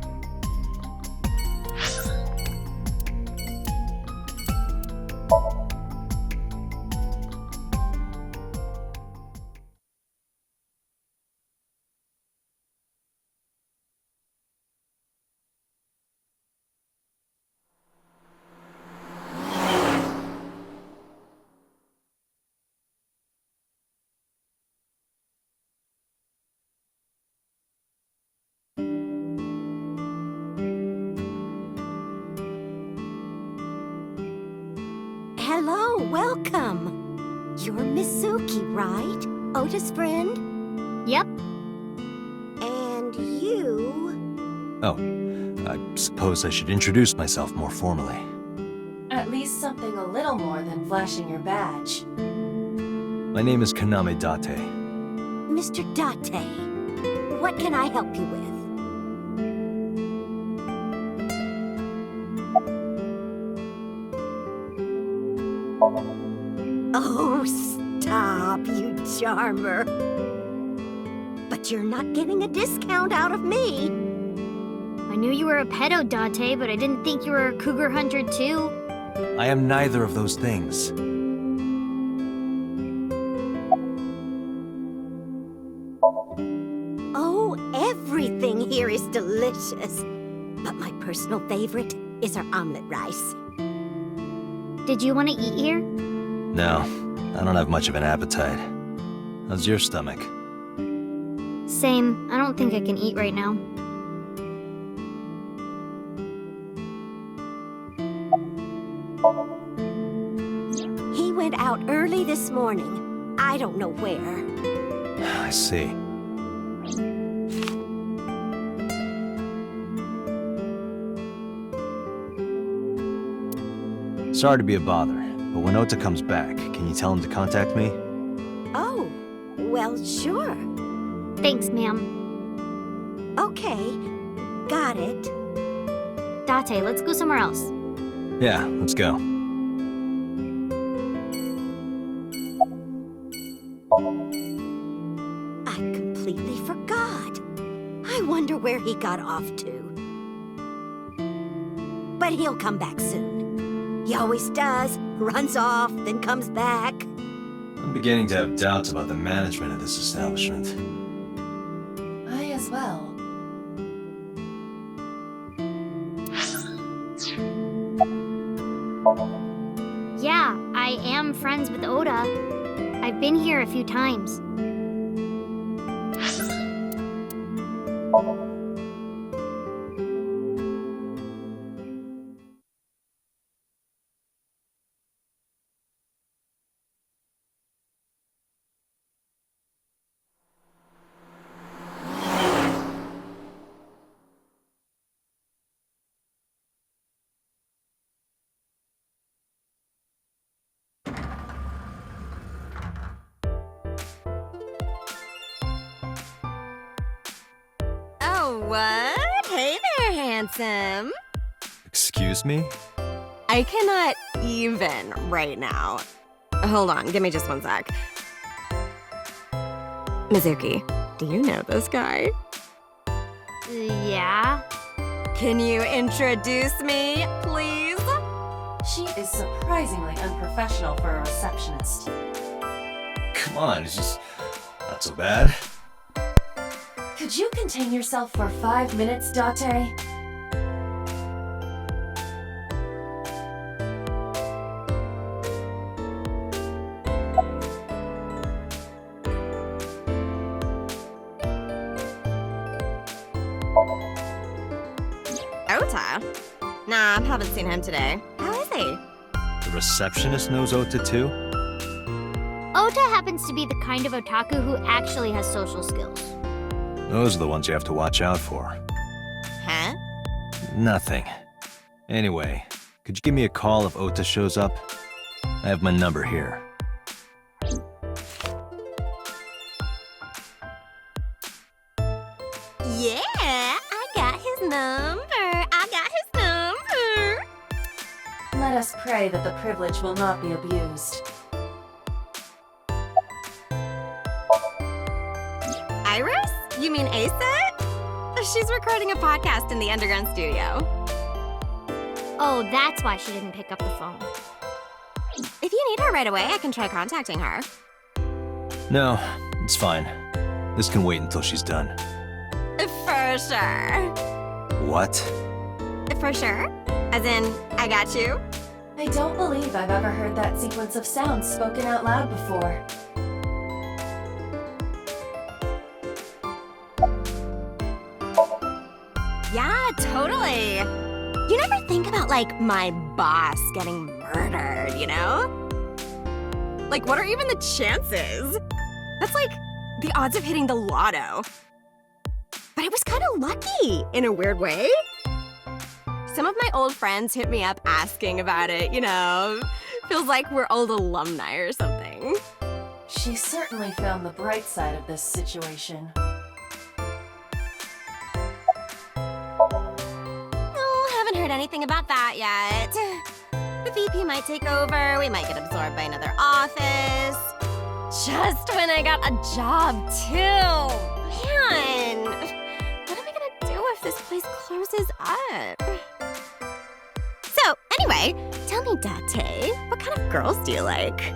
Hello, welcome. You're Mizuki, right? Ota's friend? Yep. And you... Oh, I suppose I should introduce myself more formally. At least something a little more than flashing your badge. My name is Kaname Date. Mr. Date, what can I help you with? Oh, stop, you charmer. But you're not getting a discount out of me. I knew you were a pedo, Date, but I didn't think you were a cougar hunter too. I am neither of those things. Oh, everything here is delicious. But my personal favorite is our omelet rice. Did you want to eat here? No, I don't have much of an appetite. How's your stomach? Same. I don't think I can eat right now. He went out early this morning. I don't know where. I see. Sorry to be a bother, but when Ota comes back, can you tell him to contact me? Oh, well, sure. Thanks, ma'am. Okay, got it. Date, let's go somewhere else. Yeah, let's go. I completely forgot. I wonder where he got off to. But he'll come back soon. He always does. Runs off, then comes back. I'm beginning to have doubts about the management of this establishment. I as well. Yeah, I am friends with Oda. I've been here a few times. Oh, what? Hey there, handsome. Excuse me? I cannot even right now. Hold on, give me just one sec. Mizuki, do you know this guy? Yeah? Can you introduce me, please? She is surprisingly unprofessional for a receptionist. Come on, it's just not so bad. Could you contain yourself for 5 minutes, Date? Ota? Nah, I haven't seen him today. How is he? The receptionist knows Ota too? Ota happens to be the kind of otaku who actually has social skills. Those are the ones you have to watch out for. Huh? Nothing. Anyway, could you give me a call if Ota shows up? I have my number here. Yeah, I got his number. Let us pray that the privilege will not be abused. Iris? You mean Aset? She's recording a podcast in the underground studio. Oh, that's why she didn't pick up the phone. If you need her right away, I can try contacting her. No, it's fine. This can wait until she's done. For sure. What? For sure? As in, I got you? I don't believe I've ever heard that sequence of sounds spoken out loud before. Yeah, totally. You never think about, like, my boss getting murdered, you know? Like, what are even the chances? That's like the odds of hitting the lotto. But it was kind of lucky, in a weird way. Some of my old friends hit me up asking about it, you know. Feels like we're old alumni or something. She certainly found the bright side of this situation. Oh, haven't heard anything about that yet. The VP might take over, we might get absorbed by another office. Just when I got a job, too. Man, what am I gonna do if this place closes up? So, anyway, tell me, Date, what kind of girls do you like?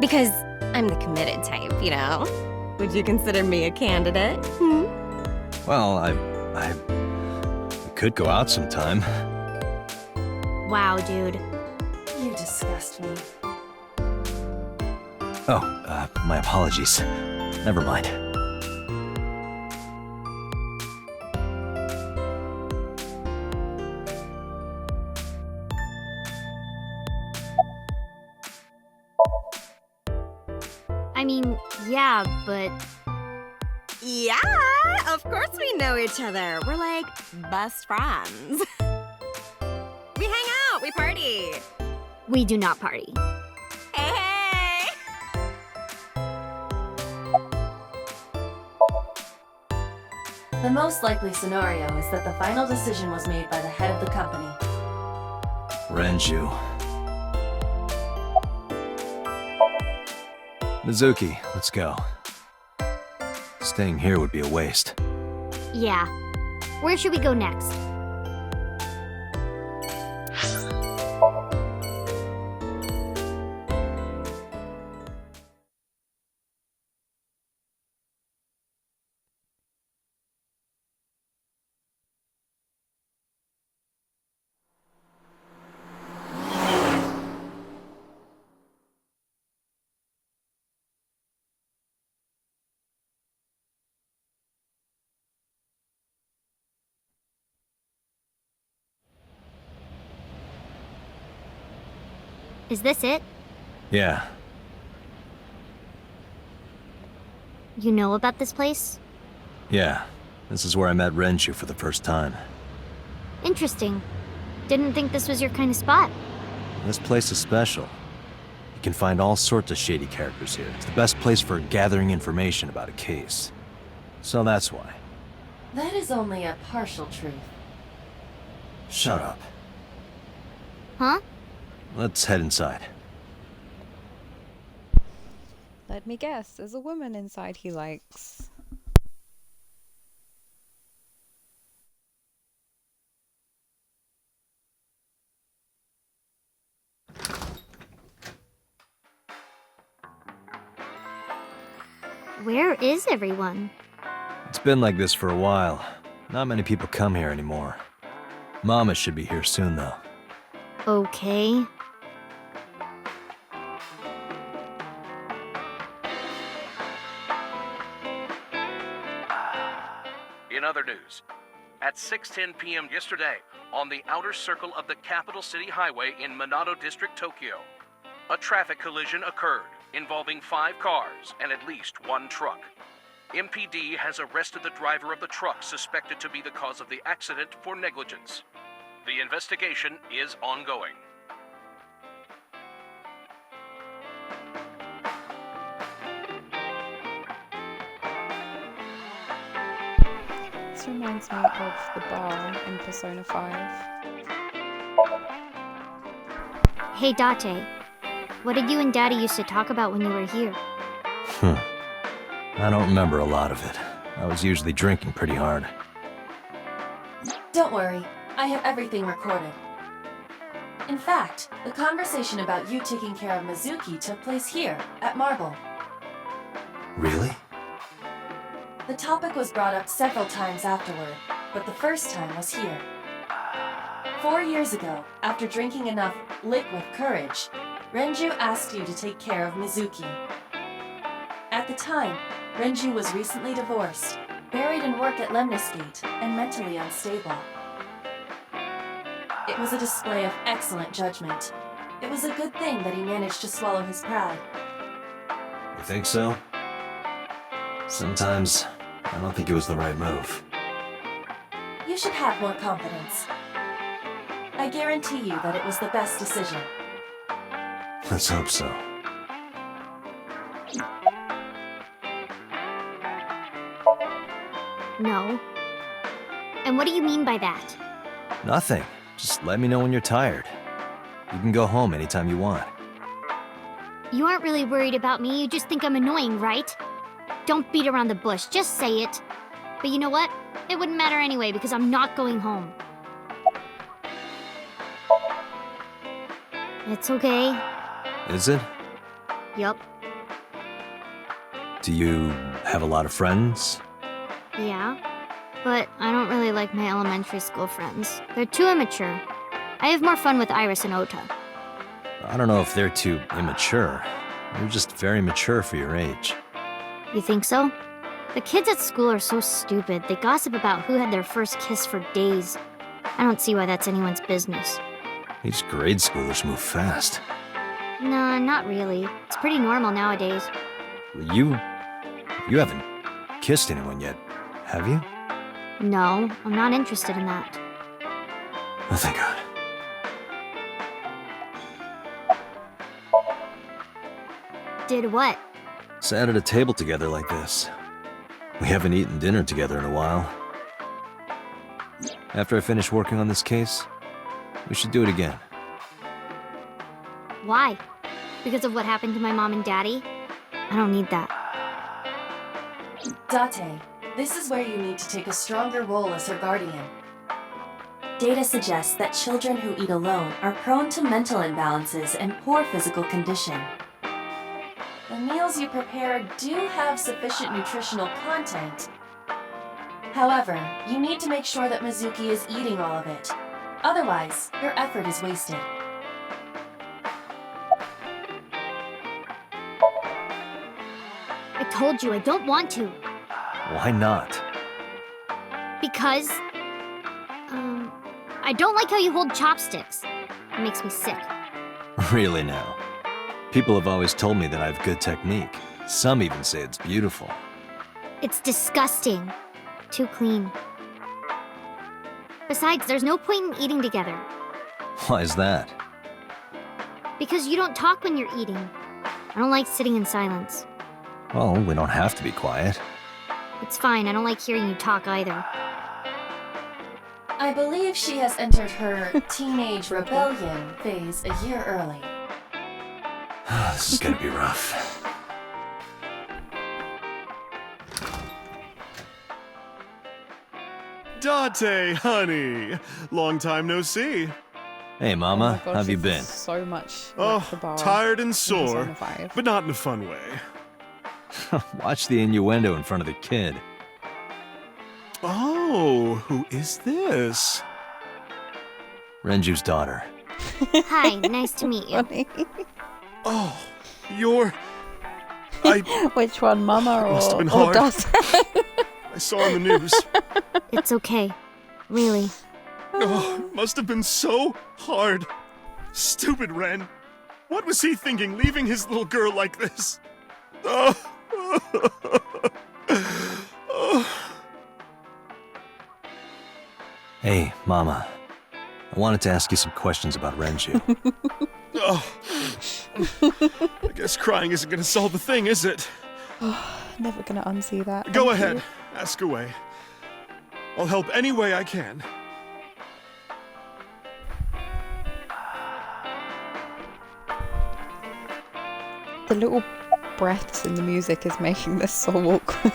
Because I'm the committed type, you know? Would you consider me a candidate? Hmm? Well, I could go out sometime. Wow, dude. You disgust me. Oh, my apologies. Never mind. I mean, yeah, but Yeah, of course we know each other. We're like best friends. We hang out, we party. we do not party. Hey, hey. The most likely scenario is that the final decision was made by the head of the company. Renju. Mizuki, let's go. Staying here would be a waste. Yeah. Where should we go next? Is this it? Yeah. You know about this place? Yeah. This is where I met Renju for the first time. Interesting. Didn't think this was your kind of spot. This place is special. You can find all sorts of shady characters here. It's the best place for gathering information about a case. So that's why. That is only a partial truth. Shut up. Huh? Let's head inside. Let me guess, there's a woman inside he likes. Where is everyone? It's been like this for a while. Not many people come here anymore. Mama should be here soon, though. Okay. In other news, at 6:10 p.m. yesterday, on the outer circle of the Capital City Highway in Minato District, Tokyo, a traffic collision occurred involving 5 cars and at least 1 truck. MPD has arrested the driver of the truck suspected to be the cause of the accident for negligence. The investigation is ongoing. This reminds me of the bar in Persona 5. Hey, Date. What did you and Daddy used to talk about when you were here? I don't remember a lot of it. I was usually drinking pretty hard. Don't worry, I have everything recorded. In fact, the conversation about you taking care of Mizuki took place here, at Marble. Really? The topic was brought up several times afterward, but the first time was here. 4 years ago, after drinking enough liquid courage, Renju asked you to take care of Mizuki. At the time, Renju was recently divorced, buried in work at Lemnisgate, and mentally unstable. It was a display of excellent judgment. It was a good thing that he managed to swallow his pride. You think so? Sometimes, I don't think it was the right move. You should have more confidence. I guarantee you that it was the best decision. Let's hope so. No. And what do you mean by that? Nothing. Just let me know when you're tired. You can go home anytime you want. You aren't really worried about me, you just think I'm annoying, right? Don't beat around the bush, just say it. But you know what? It wouldn't matter anyway because I'm not going home. It's okay. Is it? Yup. Do you have a lot of friends? Yeah. But I don't really like my elementary school friends. They're too immature. I have more fun with Iris and Ota. I don't know if they're too immature. You're just very mature for your age. You think so? The kids at school are so stupid. They gossip about who had their first kiss for days. I don't see why that's anyone's business. These grade schoolers move fast. Nah, not really. It's pretty normal nowadays. You haven't kissed anyone yet, have you? No, I'm not interested in that. Oh, thank God. Did what? Sat at a table together like this. We haven't eaten dinner together in a while. After I finish working on this case, we should do it again. Why? Because of what happened to my mom and daddy? I don't need that. Date, this is where you need to take a stronger role as her guardian. Data suggests that children who eat alone are prone to mental imbalances and poor physical condition. The meals you prepare do have sufficient nutritional content. However, you need to make sure that Mizuki is eating all of it. Otherwise, your effort is wasted. I told you I don't want to. Why not? Because... I don't like how you hold chopsticks. It makes me sick. Really now? People have always told me that I have good technique. Some even say it's beautiful. It's disgusting. Too clean. Besides, there's no point in eating together. Why is that? Because you don't talk when you're eating. I don't like sitting in silence. Well, we don't have to be quiet. It's fine, I don't like hearing you talk either. I believe she has entered her teenage rebellion phase a year early. This is gonna be rough. Date, honey. Long time no see. Hey, Mama, Oh my God, how have you she's been? So much. Oh, tired and sore, Persona 5. but not in a fun way. Watch the innuendo in front of the kid. Oh, who is this? Renju's daughter. Hi, nice to meet you. Funny. Oh, you're... Which one, Mama It must have been or hard. Dust? I saw on the news. It's okay. Really. Oh, it must have been so hard. Stupid Ren. What was he thinking, leaving his little girl like this? Oh. Hey, Mama. I wanted to ask you some questions about Renju. I guess crying isn't gonna solve the thing, is it? Never gonna unsee that. Go Thank ahead, you. ask away. I'll help any way I can. The little breaths in the music is making this so awkward.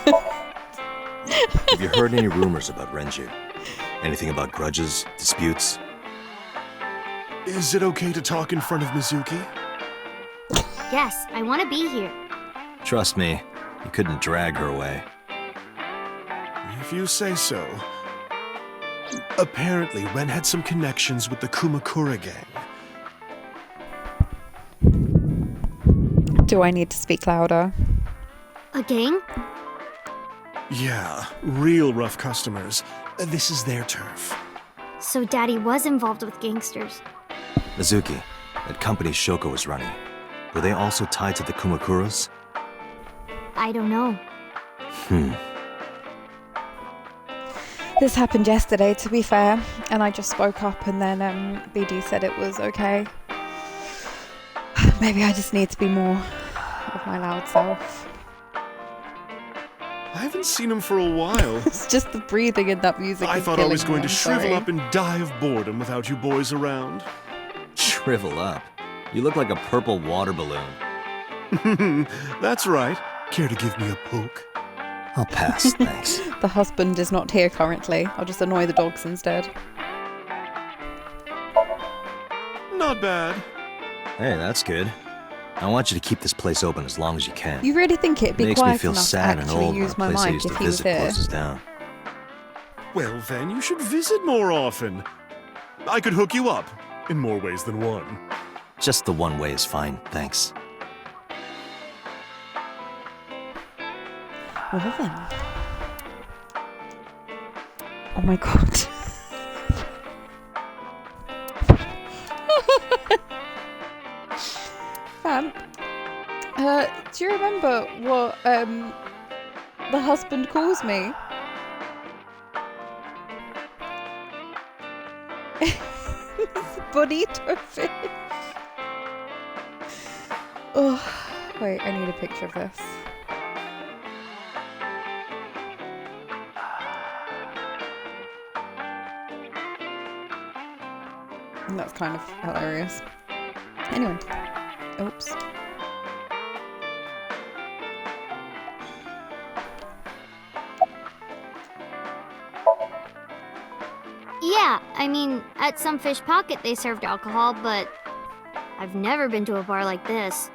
Have you heard any rumors about Renju? Anything about grudges, disputes? Is it okay to talk in front of Mizuki? Yes, I want to be here. Trust me, you couldn't drag her away. If you say so. Apparently, Ren had some connections with the Kumakura gang. Do I need to speak louder? A gang? Yeah, real rough customers. This is their turf. So Daddy was involved with gangsters. Mizuki, That company Shoko was running, were they also tied to the Kumakuras? I don't know. This happened yesterday, to be fair, and I just woke up and then BD said it was okay. Maybe I just need to be more of my loud self. I haven't seen him for a while. It's just the breathing in that music. I is thought I was killing going me, to I'm shrivel sorry. up and die of boredom without you boys around. Shrivel up. You look like a purple water balloon. That's right. Care to give me a poke? I'll pass, thanks. The husband is not here currently. I'll just annoy the dogs instead. Not bad. Hey, that's good. I want you to keep this place open as long as you can. You really think it'd be Makes me quiet feel enough to sad and actually old when use a my place I mic used if to he was visit here? closes down. Well, then you should visit more often. I could hook you up, in more ways than one. Just the one way is fine, thanks. Well then. Oh my god. Fam, do you remember what the husband calls me? It's a bonito fish. Oh, wait, I need a picture of this. And that's kind of hilarious. Anyway. Oops. Yeah, I mean, at some fish pocket they served alcohol, but I've never been to a bar like this.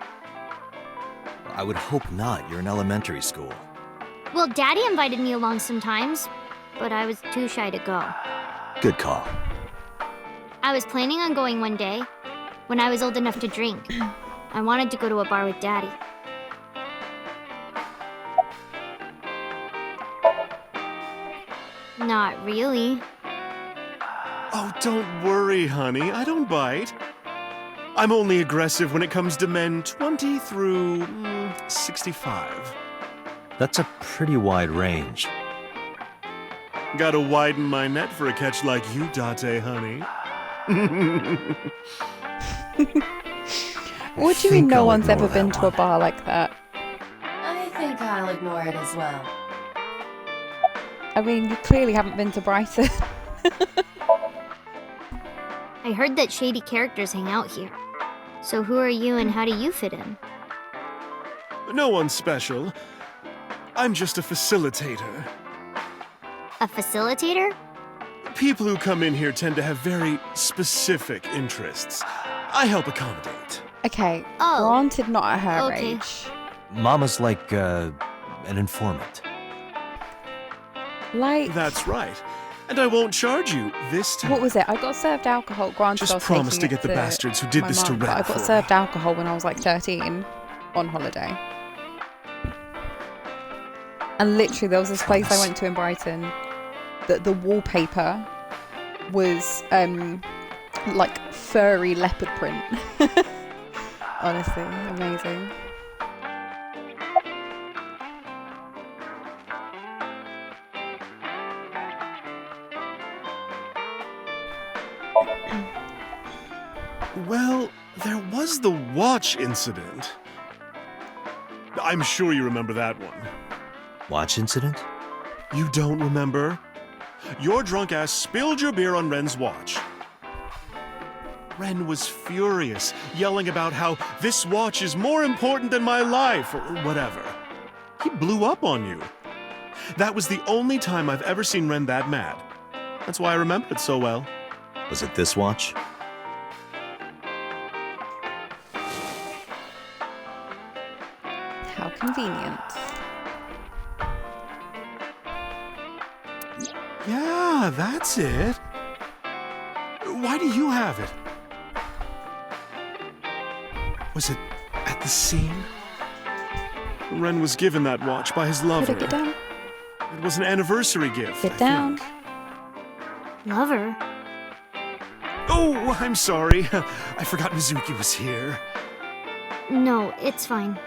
I would hope not. You're in elementary school. Well, Daddy invited me along sometimes, but I was too shy to go. Good call. I was planning on going one day, when I was old enough to drink. I wanted to go to a bar with Daddy. Not really. Oh, don't worry, honey. I don't bite. I'm only aggressive when it comes to men 20 through 65. That's a pretty wide range. Gotta widen my net for a catch like you, Date, honey. What do you mean no one's ever been to a bar like that? I think I'll ignore it as well. I mean, you clearly haven't been to Brighton. I heard that shady characters hang out here. So who are you and how do you fit in? No one's special. I'm just a facilitator. A facilitator? People who come in here tend to have very specific interests. I help accommodate. Okay, Oh. granted not at her Okay. age. Mama's like, an informant. Like, That's right. And I won't charge you this time. what was it? I got served alcohol. Granted, Just I was promise taking to it get the bastards who did my this to mum, but Red I got for served me. alcohol when I was like 13 on holiday. And literally, there was this place I Promise. went to in Brighton that the wallpaper was like furry leopard print. Honestly, amazing. Well, there was the watch incident. I'm sure you remember that one. Watch incident? You don't remember? Your drunk ass spilled your beer on Ren's watch. Ren was furious, yelling about how this watch is more important than my life, or whatever. He blew up on you. That was the only time I've ever seen Ren that mad. That's why I remember it so well. Was it this watch? How convenient. Yeah, that's it. Why do you have it? Was it at the scene? Ren was given that watch by his lover. Get down. It was an anniversary gift. Get I down. think. Lover? Oh, I'm sorry. I forgot Mizuki was here. No, it's fine.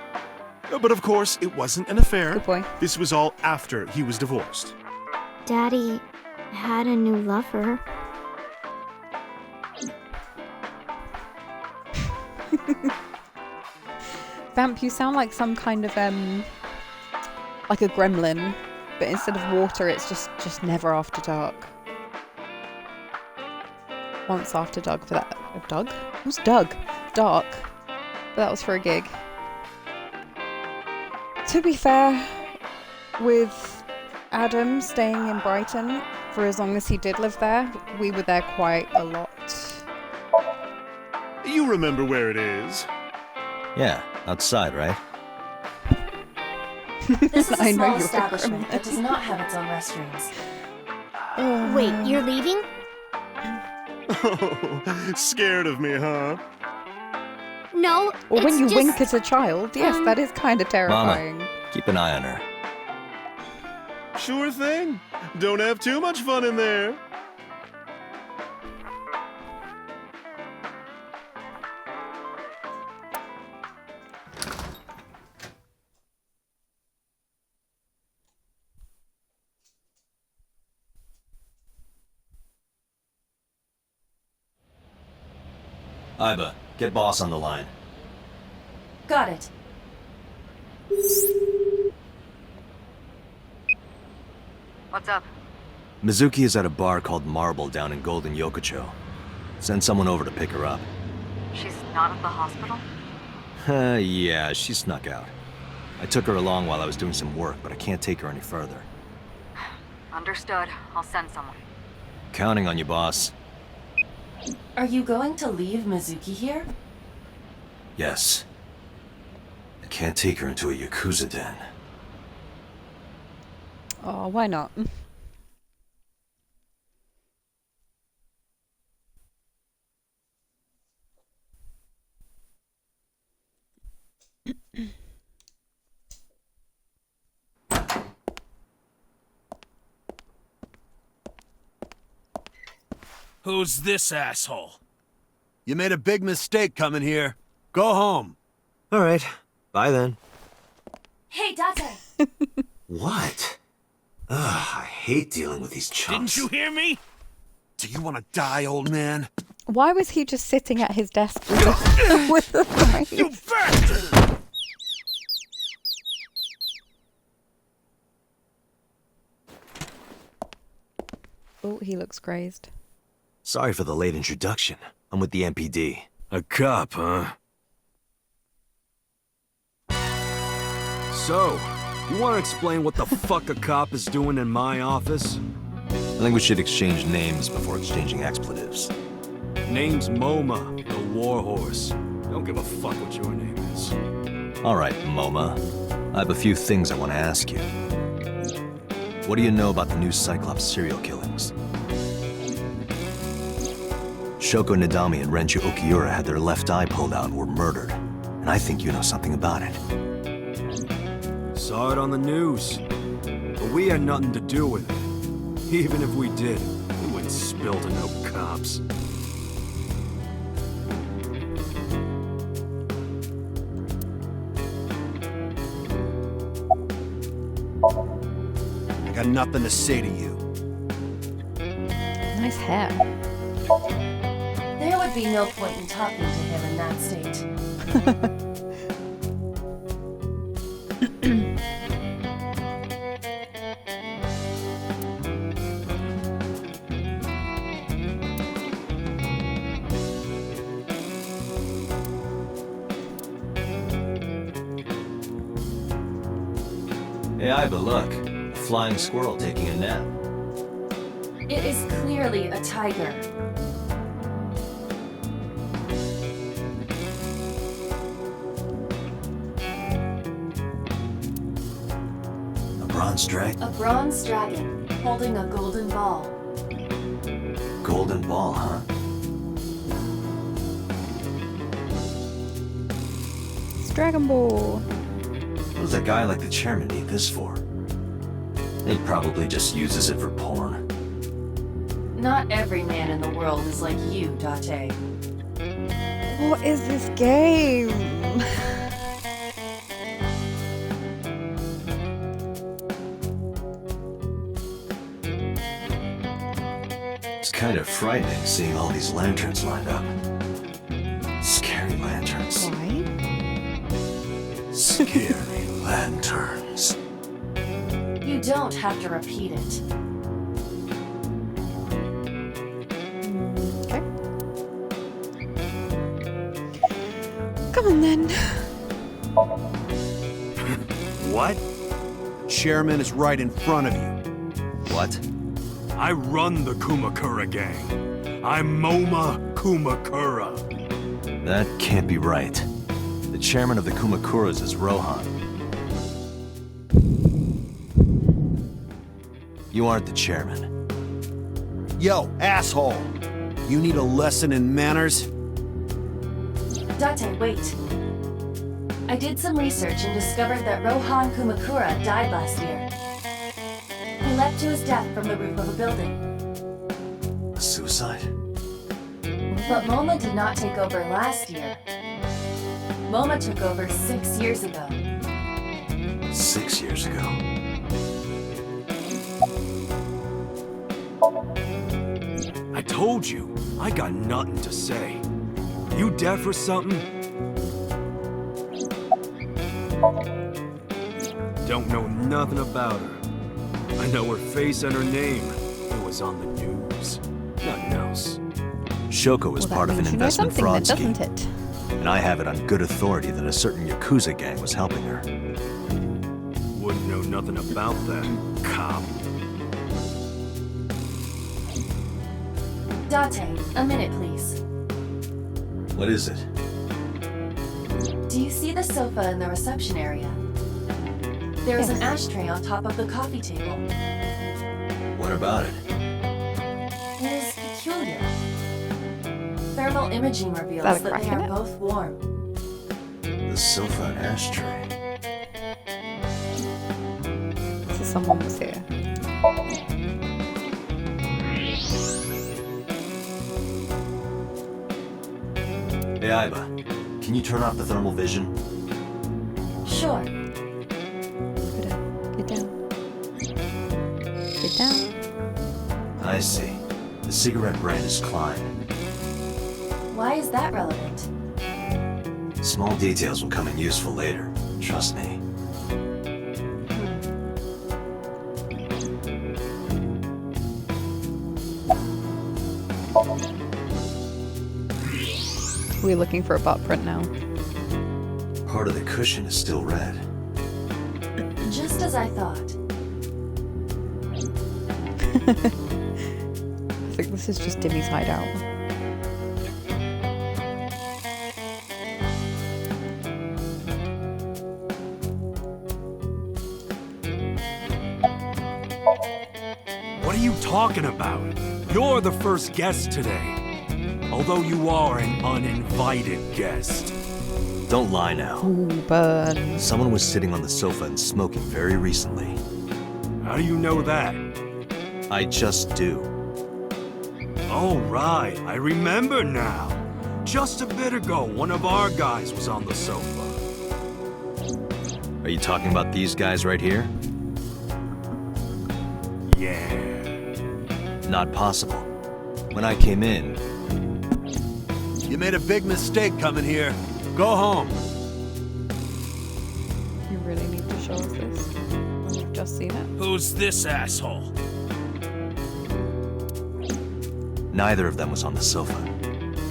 But of course, it wasn't an affair. Good boy. This was all after he was divorced. Daddy had a new lover. Vamp, you sound like some kind of like a gremlin, but instead of water, it's just never after dark. Once after dark for that. Doug? Who's Doug? Dark. But that was for a gig. To be fair, with Adam staying in Brighton for as long as he did live there, we were there quite a lot. You remember where it is? Yeah, outside, right? This is I a know small you're a establishment gremlin. that does not have its own restrooms. Wait, you're leaving? Oh, scared of me, huh? No, Or when it's you just... wink at a child, yes, that is kind of terrifying. Mama, keep an eye on her. Sure thing. Don't have too much fun in there. Iba, get boss on the line. Got it. What's up? Mizuki is at a bar called Marble down in Golden Yokocho. Send someone over to pick her up. She's not at the hospital? Yeah, she snuck out. I took her along while I was doing some work, but I can't take her any further. Understood. I'll send someone. Counting on you, boss. Are you going to leave Mizuki here? Yes. I can't take her into a Yakuza den. Oh, why not? Who's this asshole? You made a big mistake coming here. Go home. All right. Bye then. Hey, Date! What? Ugh, I hate dealing with these chumps. Didn't you hear me? Do you want to die, old man? Why was he just sitting at his desk with the knife? You bastard! Oh, he looks crazed. Sorry for the late introduction. I'm with the MPD. A cop, huh? So, you want to explain what the fuck a cop is doing in my office? I think we should exchange names before exchanging expletives. Name's MoMA, the warhorse. Don't give a fuck what your name is. All right, MoMA. I have a few things I want to ask you. What do you know about the new Cyclops serial killings? Shoko Nadami and Renju Okiura had their left eye pulled out and were murdered. And I think you know something about it. Saw it on the news. But we had nothing to do with it. Even if we did, we wouldn't spill to no cops. I got nothing to say to you. Nice hair. There would be no point in talking to him in that state. Hey, Iba, look. A flying squirrel taking a nap. It is clearly a tiger. A bronze dragon? A bronze dragon holding a golden ball. Golden ball, huh? It's Dragon Ball. What does a guy like the chairman need this for? He probably just uses it for porn. Not every man in the world is like you, Date. What is this game? It's kind of frightening seeing all these lanterns lined up. Scary lanterns. Why? Scary lanterns. You don't have to repeat it. Okay. Come on then. What? Chairman is right in front of you. What? I run the Kumakura gang. I'm Moma Kumakura. That can't be right. The chairman of the Kumakuras is Rohan. You aren't the chairman. Yo, asshole! You need a lesson in manners? Date, wait. I did some research and discovered that Rohan Kumakura died last year. He leapt to his death from the roof of a building. A suicide? But MoMA did not take over last year. MoMA took over 6 years ago. 6 years ago. I told you, I got nothing to say. You deaf or something? Don't know nothing about her. I know her face and her name. It was on the news. Nothing else. Shoko was Well, that part of an means you know investment something fraud then, scheme. doesn't it? And I have it on good authority that a certain Yakuza gang was helping her. Wouldn't know nothing about that, cop. Date, a minute please. What is it? Do you see the sofa in the reception area? There is an ashtray on top of the coffee table. What about it? It is peculiar. Thermal imaging reveals Is that a that they crack in are it? both warm. The sofa and ashtray. So someone was here. Hey, Aiba, can you turn off the thermal vision? Sure. Get down. Get down. I see. The cigarette brand is Klein. Why is that relevant? Small details will come in useful later. Trust me. We're looking for a butt print now. Part of the cushion is still red. Just as I thought. I think this is just Dimmy's hideout. What are you talking about? You're the first guest today. Although you are an uninvited guest. Don't lie now. Ooh, burn. Someone was sitting on the sofa and smoking very recently. How do you know that? I just do. Oh, right. I remember now. Just a bit ago, one of our guys was on the sofa. Are you talking about these guys right here? Yeah. Not possible. When I came in, You made a big mistake coming here. Go home. You really need to show us this when you've just seen it. Who's this asshole? neither of them was on the sofa,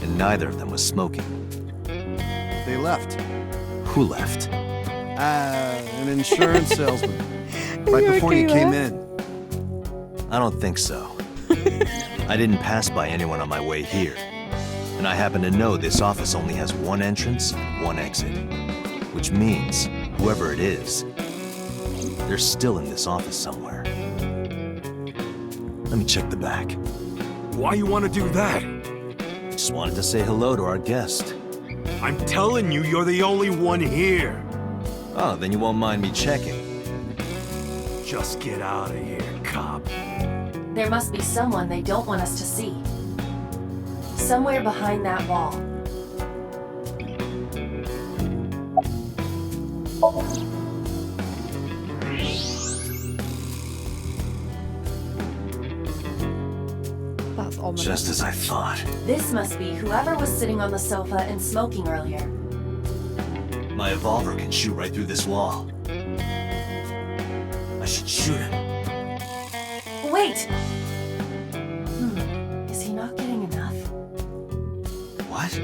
and neither of them was smoking. They left. Who left? An insurance salesman. Right you before okay you with came that? in. I don't think so. I didn't pass by anyone on my way here. And I happen to know this office only has one entrance and one exit. Which means, whoever it is, they're still in this office somewhere. Let me check the back. Why you want to do that? I just wanted to say hello to our guest. I'm telling you, you're the only one here. Oh, then you won't mind me checking. Just get out of here, cop. There must be someone they don't want us to see. Somewhere behind that wall. That's ominous. Just as I thought. This must be whoever was sitting on the sofa and smoking earlier. My evolver can shoot right through this wall. I should shoot him. Wait! Is he not getting enough? What?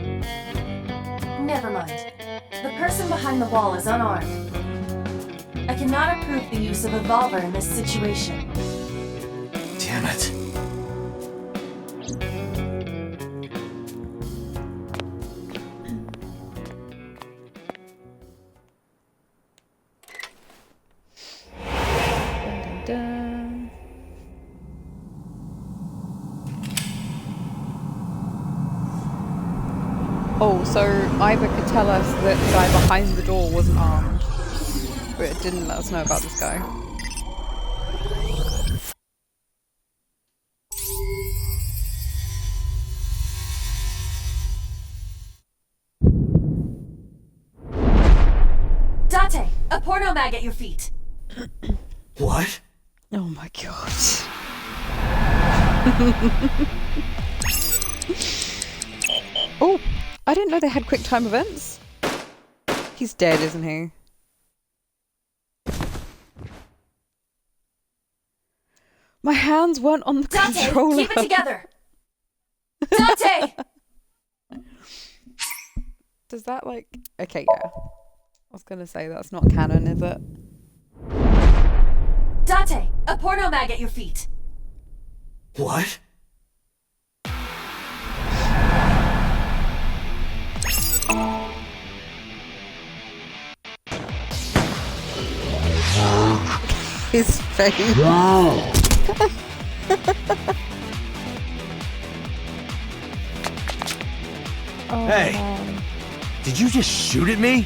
Never mind. The person behind the wall is unarmed. I cannot approve the use of a revolver in this situation. Damn it. Dun. Oh, so Iva could tell us that the guy behind the door wasn't armed, but it didn't let us know about this guy. Date! A porno mag at your feet! What? Oh my god. Oh, I didn't know they had quick time events. He's dead, isn't he? My hands weren't on the controller. Keep it together! Date! Does that like... Okay, yeah. I was gonna say that's not canon, is it? Date! A porno mag at your feet! What? His face. Oh, Hey! man. Did you just shoot at me?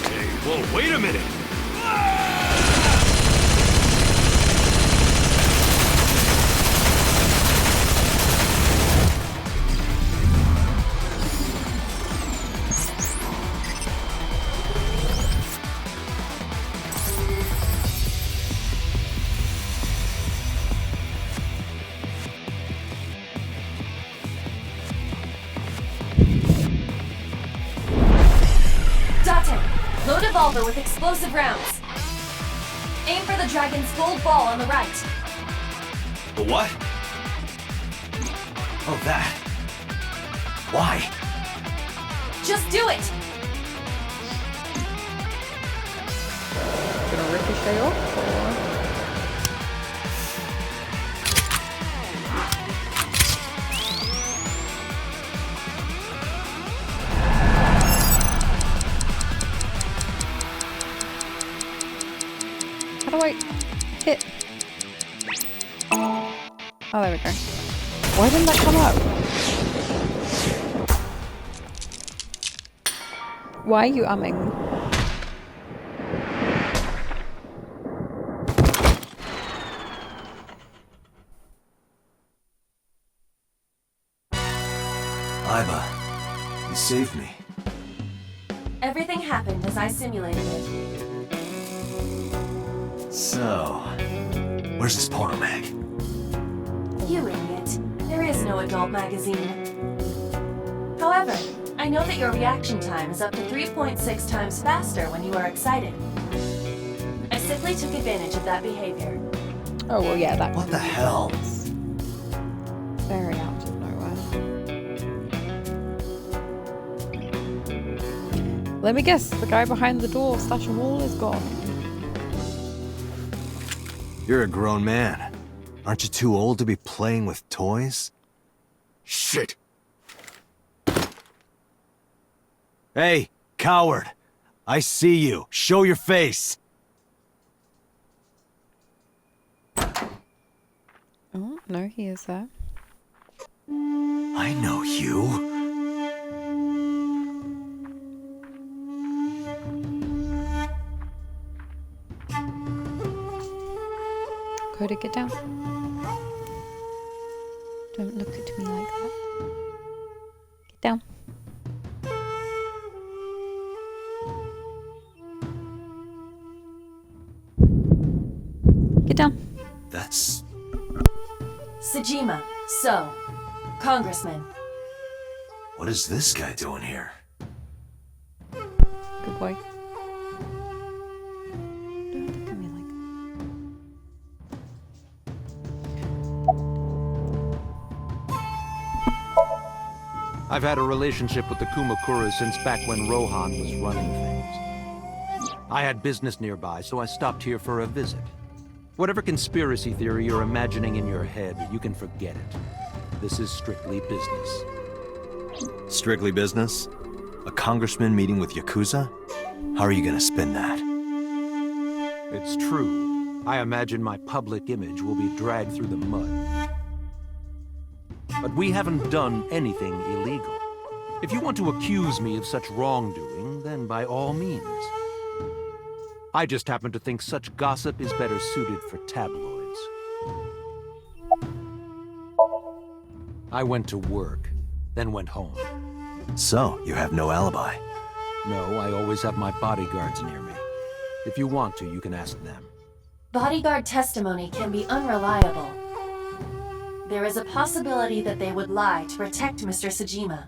Hey, whoa, wait a minute! Load a revolver with explosive rounds. Aim for the dragon's gold ball on the right. The what? Oh, that. Why? Just do it! Gonna ricochet off, or... How do I hit? Oh, there we go. Why didn't that come up? Why are you umming? Iva, you saved me. Everything happened as I simulated it. So, where's this porno mag? You idiot. There is no adult magazine. However, I know that your reaction time is up to 3.6 times faster when you are excited. I simply took advantage of that behavior. Oh, well, yeah, that What the hell? very out of nowhere. Let me guess, the guy behind the door slash wall is gone. You're a grown man. Aren't you too old to be playing with toys? Shit! Hey, coward! I see you. Show your face! Oh, no, he is there. I know you. Coda, get down. Don't look at me like that. Get down. Get down. That's... Sejima, so, Congressman. What is this guy doing here? Good boy. Don't look at me like that. I've had a relationship with the Kumakuras since back when Rohan was running things. I had business nearby, so I stopped here for a visit. Whatever conspiracy theory you're imagining in your head, you can forget it. This is strictly business. Strictly business? A congressman meeting with Yakuza? How are you gonna spin that? It's true. I imagine my public image will be dragged through the mud. But we haven't done anything illegal. If you want to accuse me of such wrongdoing, then by all means. I just happen to think such gossip is better suited for tabloids. I went to work, then went home. So, you have no alibi? No, I always have my bodyguards near me. If you want to, you can ask them. Bodyguard testimony can be unreliable. There is a possibility that they would lie to protect Mr. Sejima.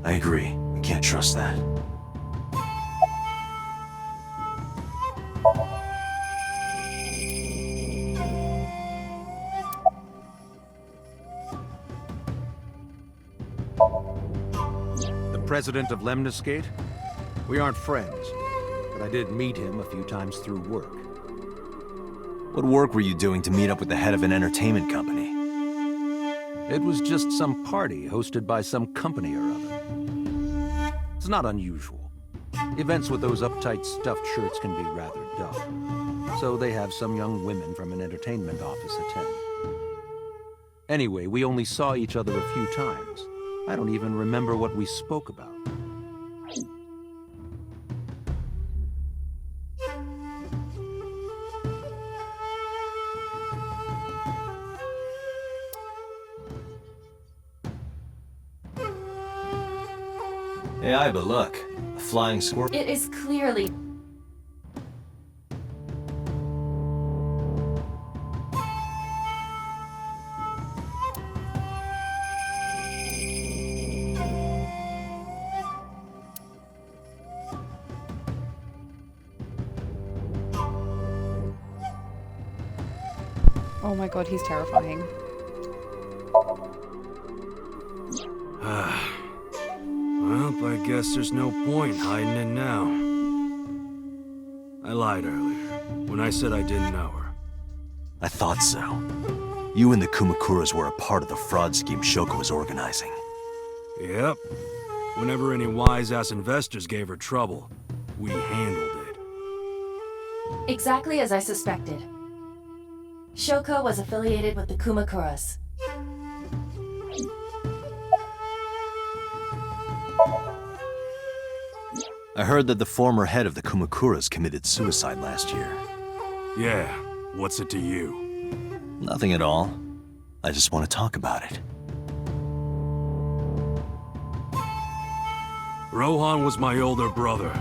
I agree. We can't trust that. The president of Lemniscate? We aren't friends, but I did meet him a few times through work. What work were you doing to meet up with the head of an entertainment company? It was just some party hosted by some company or other. It's not unusual. Events with those uptight stuffed shirts can be rather dull. So they have some young women from an entertainment office attend. Anyway, we only saw each other a few times. I don't even remember what we spoke about. Hey, Iba, look. A flying squirrel. It is clearly... Oh my god, he's terrifying. Well, I guess there's no point hiding it now. I lied earlier, when I said I didn't know her. I thought so. You and the Kumakuras were a part of the fraud scheme Shoko was organizing. Yep. Whenever any wise-ass investors gave her trouble, we handled it. Exactly as I suspected. Shoko was affiliated with the Kumakuras. I heard that the former head of the Kumakuras committed suicide last year. Yeah, what's it to you? Nothing at all. I just want to talk about it. Rohan was my older brother.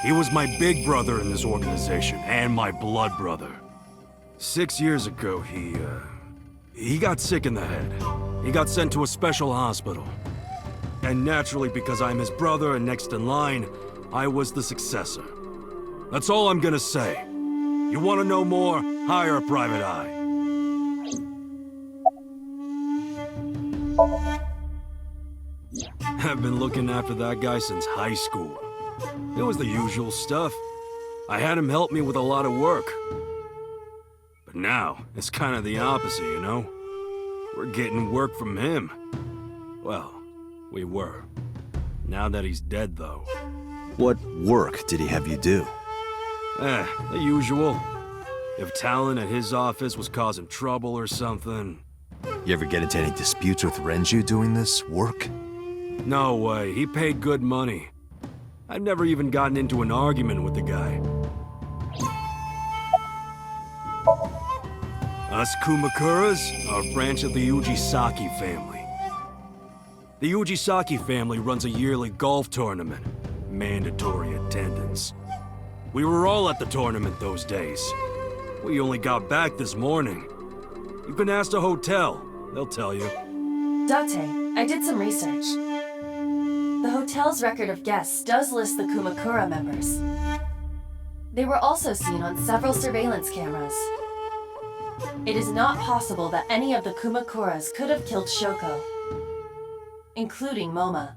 He was my big brother in this organization, and my blood brother. 6 years ago, he got sick in the head. He got sent to a special hospital. And naturally, because I'm his brother and next in line, I was the successor. That's all I'm gonna say. You wanna know more? Hire a private eye. I've been looking after that guy since high school. It was the usual stuff. I had him help me with a lot of work. But now, it's kind of the opposite, you know? We're getting work from him. Well, we were. Now that he's dead, though. What work did he have you do? The usual. If Talon at his office was causing trouble or something... You ever get into any disputes with Renju doing this work? No way, he paid good money. I've never even gotten into an argument with the guy. Us Kumakuras are a branch of the Ujisaki family. The Ujisaki family runs a yearly golf tournament. Mandatory attendance. We were all at the tournament those days. We only got back this morning. You can ask the hotel. They'll tell you. Date, I did some research. The hotel's record of guests does list the Kumakura members. They were also seen on several surveillance cameras. It is not possible that any of the Kumakuras could have killed Shoko, including Moma.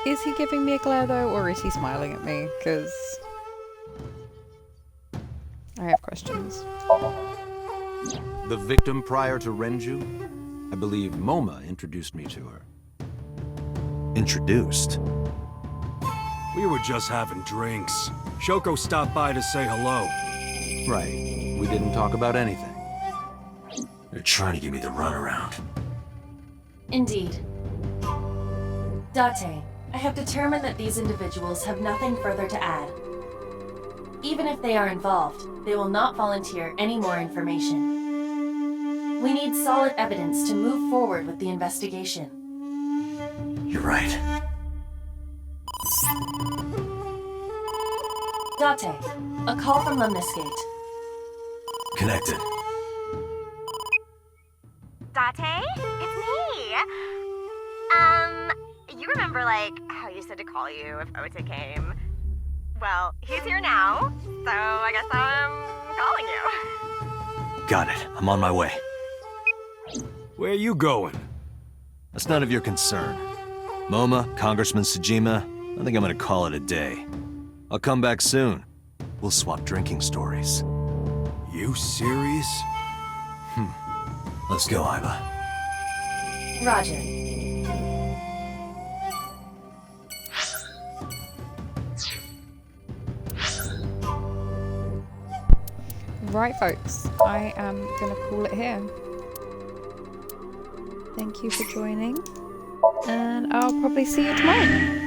Is he giving me a glare though, or is he smiling at me? Because I have questions. The victim prior to Renju? I believe Moma introduced me to her. Introduced? We were just having drinks. Shoko stopped by to say hello. Right. We didn't talk about anything. They're trying to give me the runaround. Indeed. Date, I have determined that these individuals have nothing further to add. Even if they are involved, they will not volunteer any more information. We need solid evidence to move forward with the investigation. You're right. Date, a call from Lemniscate. Connected. Date? It's me! You remember, like, how you said to call you if Ote came? Well, he's here now, so I guess I'm calling you. Got it. I'm on my way. Where you going? That's none of your concern. Moma, Congressman Tsujima, I think I'm gonna call it a day. I'll come back soon. We'll swap drinking stories. You serious? Let's go, Iva. Roger. Right, folks, I am gonna call it here. Thank you for joining, and I'll probably see you tomorrow.